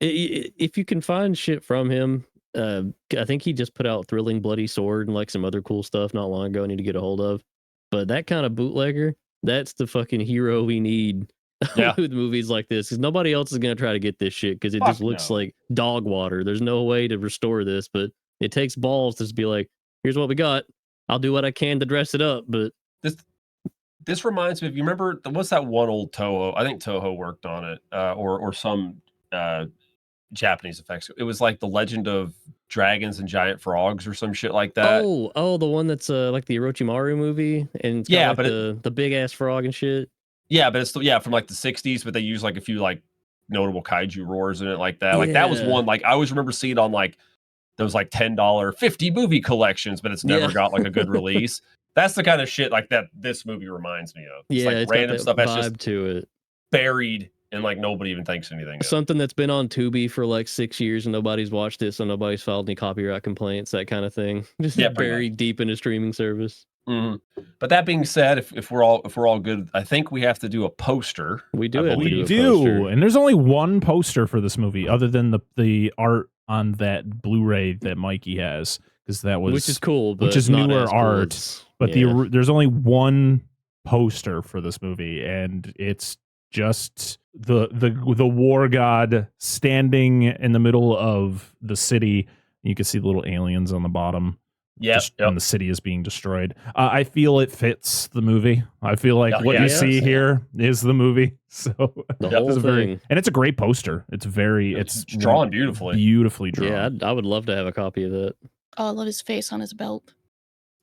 if you can find shit from him, I think he just put out Thrilling Bloody Sword and like some other cool stuff not long ago. I need to get a hold of. But that kind of bootlegger, that's the fucking hero we need with movies like this. Because nobody else is gonna try to get this shit because it just looks like dog water. There's no way to restore this, but it takes balls to just be like, here's what we got. I'll do what I can to dress it up, but. This reminds me, if you remember, what's that one old Toho? I think Toho worked on it, or some Japanese effects. It was like The Legend of Dragons and Giant Frogs or some shit like that. Oh, the one that's like the Orochimaru movie, and it's got like the big ass frog and shit. Yeah, but it's still from like the 60s, but they use like a few like notable kaiju roars in it like that. Like that was one, like I always remember seeing on like those like $10 50 movie collections, but it's never got like a good release. That's the kind of shit like that this movie reminds me of. It's like random stuff that's just to it, buried, and like nobody even thinks anything of. Something that's been on Tubi for like 6 years and nobody's watched it, so nobody's filed any copyright complaints, that kind of thing. Just buried deep in a streaming service. Mm-hmm. But that being said, if we're all good, I think we have to do a poster. We do. And there's only one poster for this movie, other than the art on that Blu-ray that Mikey has, because which is cool, but which is not newer art. Cool. But there's only one poster for this movie, and it's just the WarGod standing in the middle of the city. You can see the little aliens on the bottom. And the city is being destroyed. I feel it fits the movie. I feel like what you see here is the movie. So the whole thing. And it's a great poster. It's drawn beautifully. Beautifully drawn. Yeah, I would love to have a copy of that. Oh, I love his face on his belt.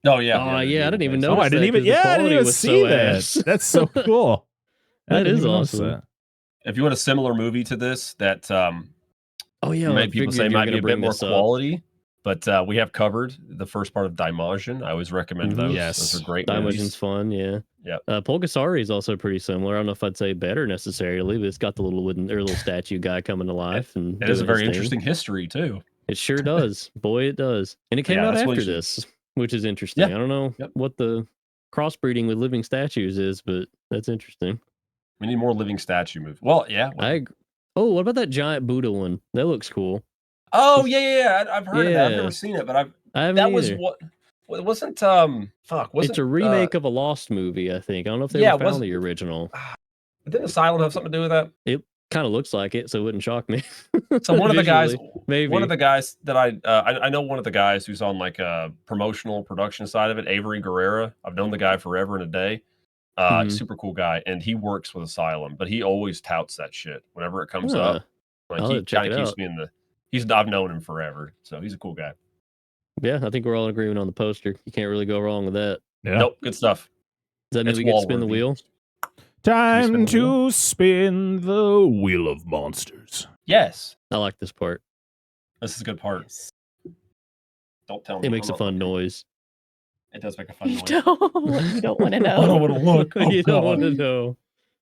Oh yeah. I didn't even know. I didn't even see that. That's so cool. That is awesome. If you want a similar movie to this, that people say might be a bit more quality, but we have covered the first part of Daimajin. I always recommend those. Yes, those are great. Daimajin's fun. Yeah. Pulgasari is also pretty similar. I don't know if I'd say better necessarily, but it's got the little little statue guy coming to life, and it has a very interesting history too. It sure does. Boy, it does. And it came out after this, which is interesting. I don't know what the crossbreeding with living statues is, but that's interesting. We need more living statue movies. Well, yeah. Oh, what about that giant Buddha one? That looks cool. Oh, yeah. I've heard of that. I've Yeah. never seen it, but I haven't that was either. what wasn't It's a remake of a Lost movie, I think. I don't know if they ever found the original. Didn't Asylum have something to do with that? It kind of looks like it, so it wouldn't shock me. So one of the guys, maybe one of the guys that I know one of the guys who's on like a promotional production side of it, Avery Guerrera. I've known the guy forever and a day. Super cool guy, and he works with Asylum, but he always touts that shit whenever it comes up. Like he kind of keeps me in the. I've known him forever, so he's a cool guy. Yeah, I think we're all in agreement on the poster. You can't really go wrong with that. Yeah. Nope, good stuff. Does that mean we get to spin the wheel? Time to spin the wheel of monsters. Yes, I like this part. this is a good part. Don't tell me. It makes a fun noise. It does make a fun noise. You don't want to know. I don't want to look. Oh, You don't God. want to know.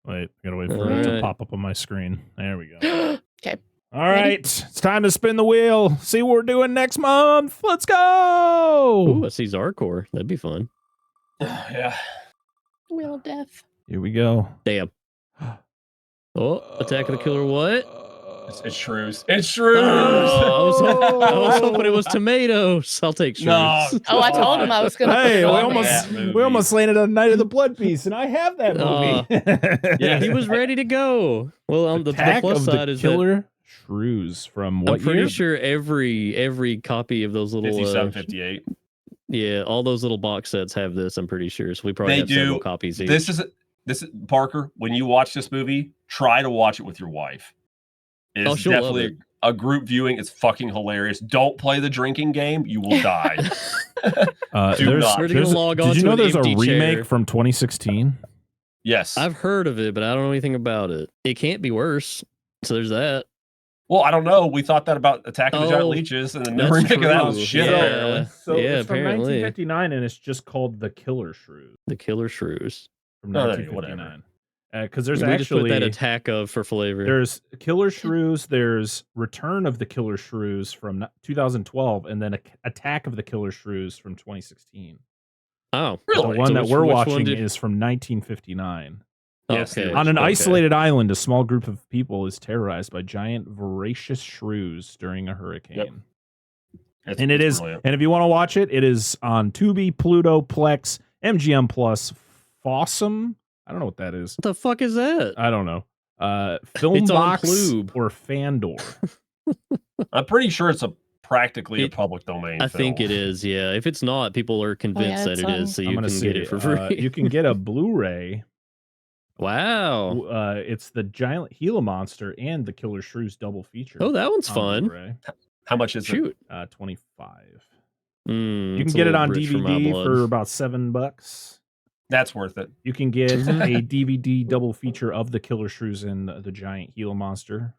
Wait, I gotta wait for it to pop up on my screen. There we go. Okay. All right, it's time to spin the wheel. See what we're doing next month. Let's go. Ooh, I see Zarkor. That'd be fun. Yeah. Wheel of Death. Here we go. Damn. Oh, Attack of the Killer what? It's shrews. It's shrews. Oh, I was hoping it was tomatoes. I'll take shrews. No. Oh, I told him I was going to. Hey, we movie. almost landed on Night of the Blood Beast, and I have that movie. Yeah, he was ready to go. Well, on the plus side is Killer Shrews from what I'm pretty year? sure every copy of those little 57, 58. yeah, all those little box sets have this. I'm pretty sure. So we probably have several copies each. This is Parker. When you watch this movie, try to watch it with your wife. It's she'll love definitely it. a group viewing. It's fucking hilarious. Don't play the drinking game. You will die. Do not. We're gonna log on Did you to know an there's a empty remake chair. from 2016? Yes. I've heard of it, but I don't know anything about it. It can't be worse. So there's that. Well, I don't know. We thought that about Attack of the Giant Oh, Leeches, and then the that's remake of that was true. shit. Yeah. Apparently. So Yeah, it's from apparently. 1959, and it's just called The Killer Shrews The Killer Shrews. from Oh, 1959. Because there's we just put actually that attack of for flavor. there's Killer Shrews, there's Return of the Killer Shrews from 2012, and then Attack of the Killer Shrews from 2016. Oh, The one So that which- we're which one watching did- is from 1959. Yes, Okay. On an okay. isolated island, a small group of people is terrorized by giant voracious shrews during a hurricane. It's And brilliant. and if you want to watch it, it is on Tubi, Pluto, Plex, MGM Plus, Fossum. I don't know what that is. What the fuck is that? I don't know. It's on Filmbox Plube. or Fandor. I'm pretty sure it's practically a public domain. I think it is. Yeah. If it's not, people are convinced that it's it is, so I'm you gonna can see. get it for free. You can get a Blu-ray. Wow. It's the Giant Gila Monster and the Killer Shrews double feature. Oh, that one's on fun. Blu-ray. How much is it? Shoot. 25. Mm, You it's can a get it little on rich for my DVD blood. for about $7. That's worth it. You can get a DVD double feature of the Killer Shrews and the Giant Gila Monster.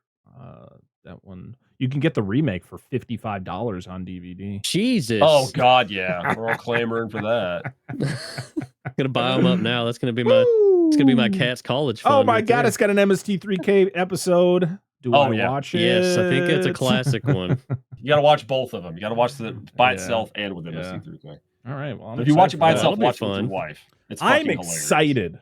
That one. You can get the remake for $55 on DVD. Jesus. Oh God, yeah, we're all clamoring for that. I'm gonna buy them up now. That's gonna be my. It's gonna be my cat's college fund. Oh my right God! there. It's got an MST3K episode. Do I yeah. watch it? Yes, I think it's a classic one. You got to watch both of them. You got to watch the by Yeah. itself and with Yeah. MSC3K. All right. Well, I'm If you watch it by excited for itself, that. That'll be watch it with your fun. wife. It's I'm fucking hilarious. excited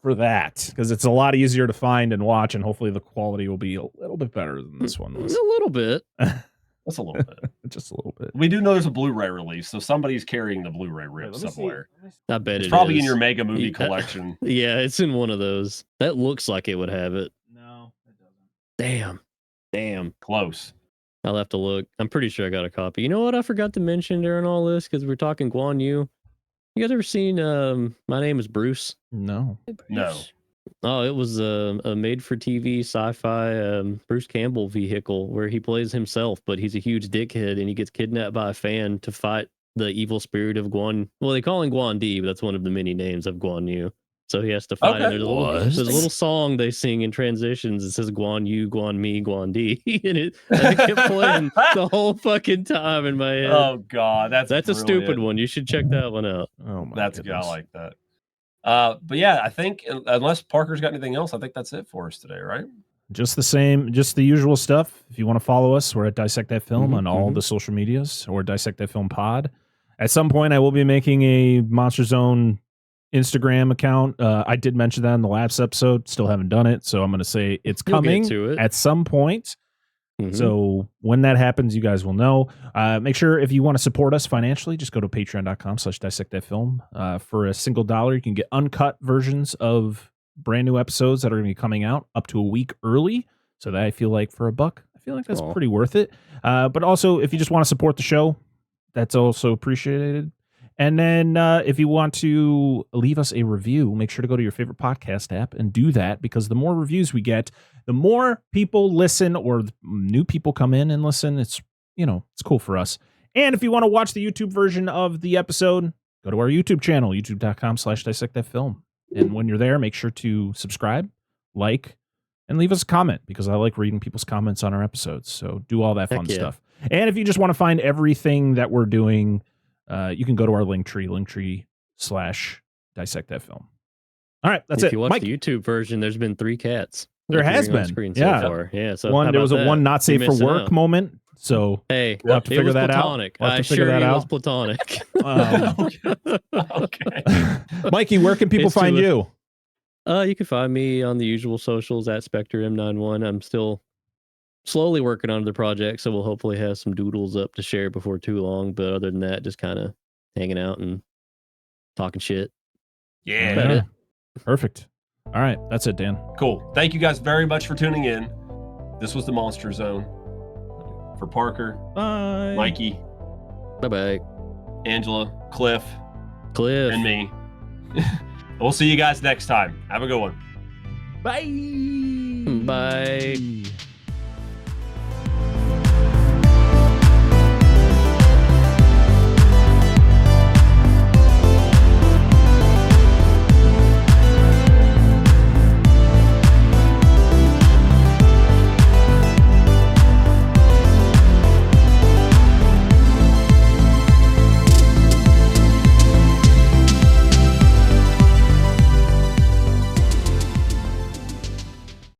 for that because it's a lot easier to find and watch, and hopefully the quality will be a little bit better than this one was. A little bit. That's a little bit. Just a little bit. We do know there's a Blu-ray release, so somebody's carrying the Bluray rip Let me see. somewhere. I bet It's it probably is. in your mega movie Yeah. collection. Yeah, it's in one of those. That looks like it would have it. No, it doesn't. Damn. Close. I'll have to look. I'm pretty sure I got a copy. You know what I forgot to mention during all this because we're talking Guan Yu. You guys ever seen My Name is Bruce? No. No. Oh, it was a made-for-TV sci-fi Bruce Campbell vehicle where he plays himself, but he's a huge dickhead and he gets kidnapped by a fan to fight the evil spirit of Guan. Well, they call him Guan Di, but that's one of the many names of Guan Yu. So he has to fight. Okay. And there's a little song they sing in transitions. It says Guan Yu, Guan Mi, Guan Di, and I kept playing the whole fucking time in my head. Oh God, that's a stupid brilliant. one. You should check that one out. Oh my That's goodness. I like that. But yeah, I think unless Parker's got anything else, I think that's it for us today, right? Just the same, just the usual stuff. If you want to follow us, we're at Dissect That Film on all the social medias or Dissect That Film Pod. At some point, I will be making a Monster Zone Instagram account. I did mention that in the last episode. Still haven't done it, so I'm going to say it's You'll get coming to it. at some point. Mhm. So when that happens, you guys will know. Make sure if you want to support us financially, just go to patreon.com/dissect that film. For a single $1, you can get uncut versions of brand new episodes that are going to be coming out up to a week early. So that I feel like for $1, I feel like that's Aw. pretty worth it. But also, if you just want to support the show, that's also appreciated. And then if you want to leave us a review, make sure to go to your favorite podcast app and do that, because the more reviews we get, the more people listen, or new people come in and listen. It's, it's cool for us. And if you want to watch the YouTube version of the episode, go to our YouTube channel, youtube.com/dissect that film. And when you're there, make sure to subscribe, like, and leave us a comment, because I like reading people's comments on our episodes. So do all that fun Heck yeah. stuff. And if you just want to find everything that we're doing, you can go to our linktree/dissect that film. All right, that's if it. you watch Mike, the YouTube version, there's been 3 cats. there has appearing on been. screen Yeah. so far. Yeah. So one how there was a about one that? not safe You're for missing work out. moment. So Hey, we'll have to it figure was that platonic. out. We'll have I to figure assure that you it was out. platonic. Okay. Mikey, where can people It's find too- you? You can find me on the usual socials at Spectre M91. I'm still slowly working on the project, so we'll hopefully have some doodles up to share before too long. But other than that, just kind of hanging out and talking shit. Yeah. About it. Perfect. All right, that's it, Dan. Cool. Thank you guys very much for tuning in. This was the Monster Zone. For Parker, Bye. Mikey, Bye bye, Angela, Cliff, Cliff. and me. We'll see you guys next time. Have a good one. Bye. Bye.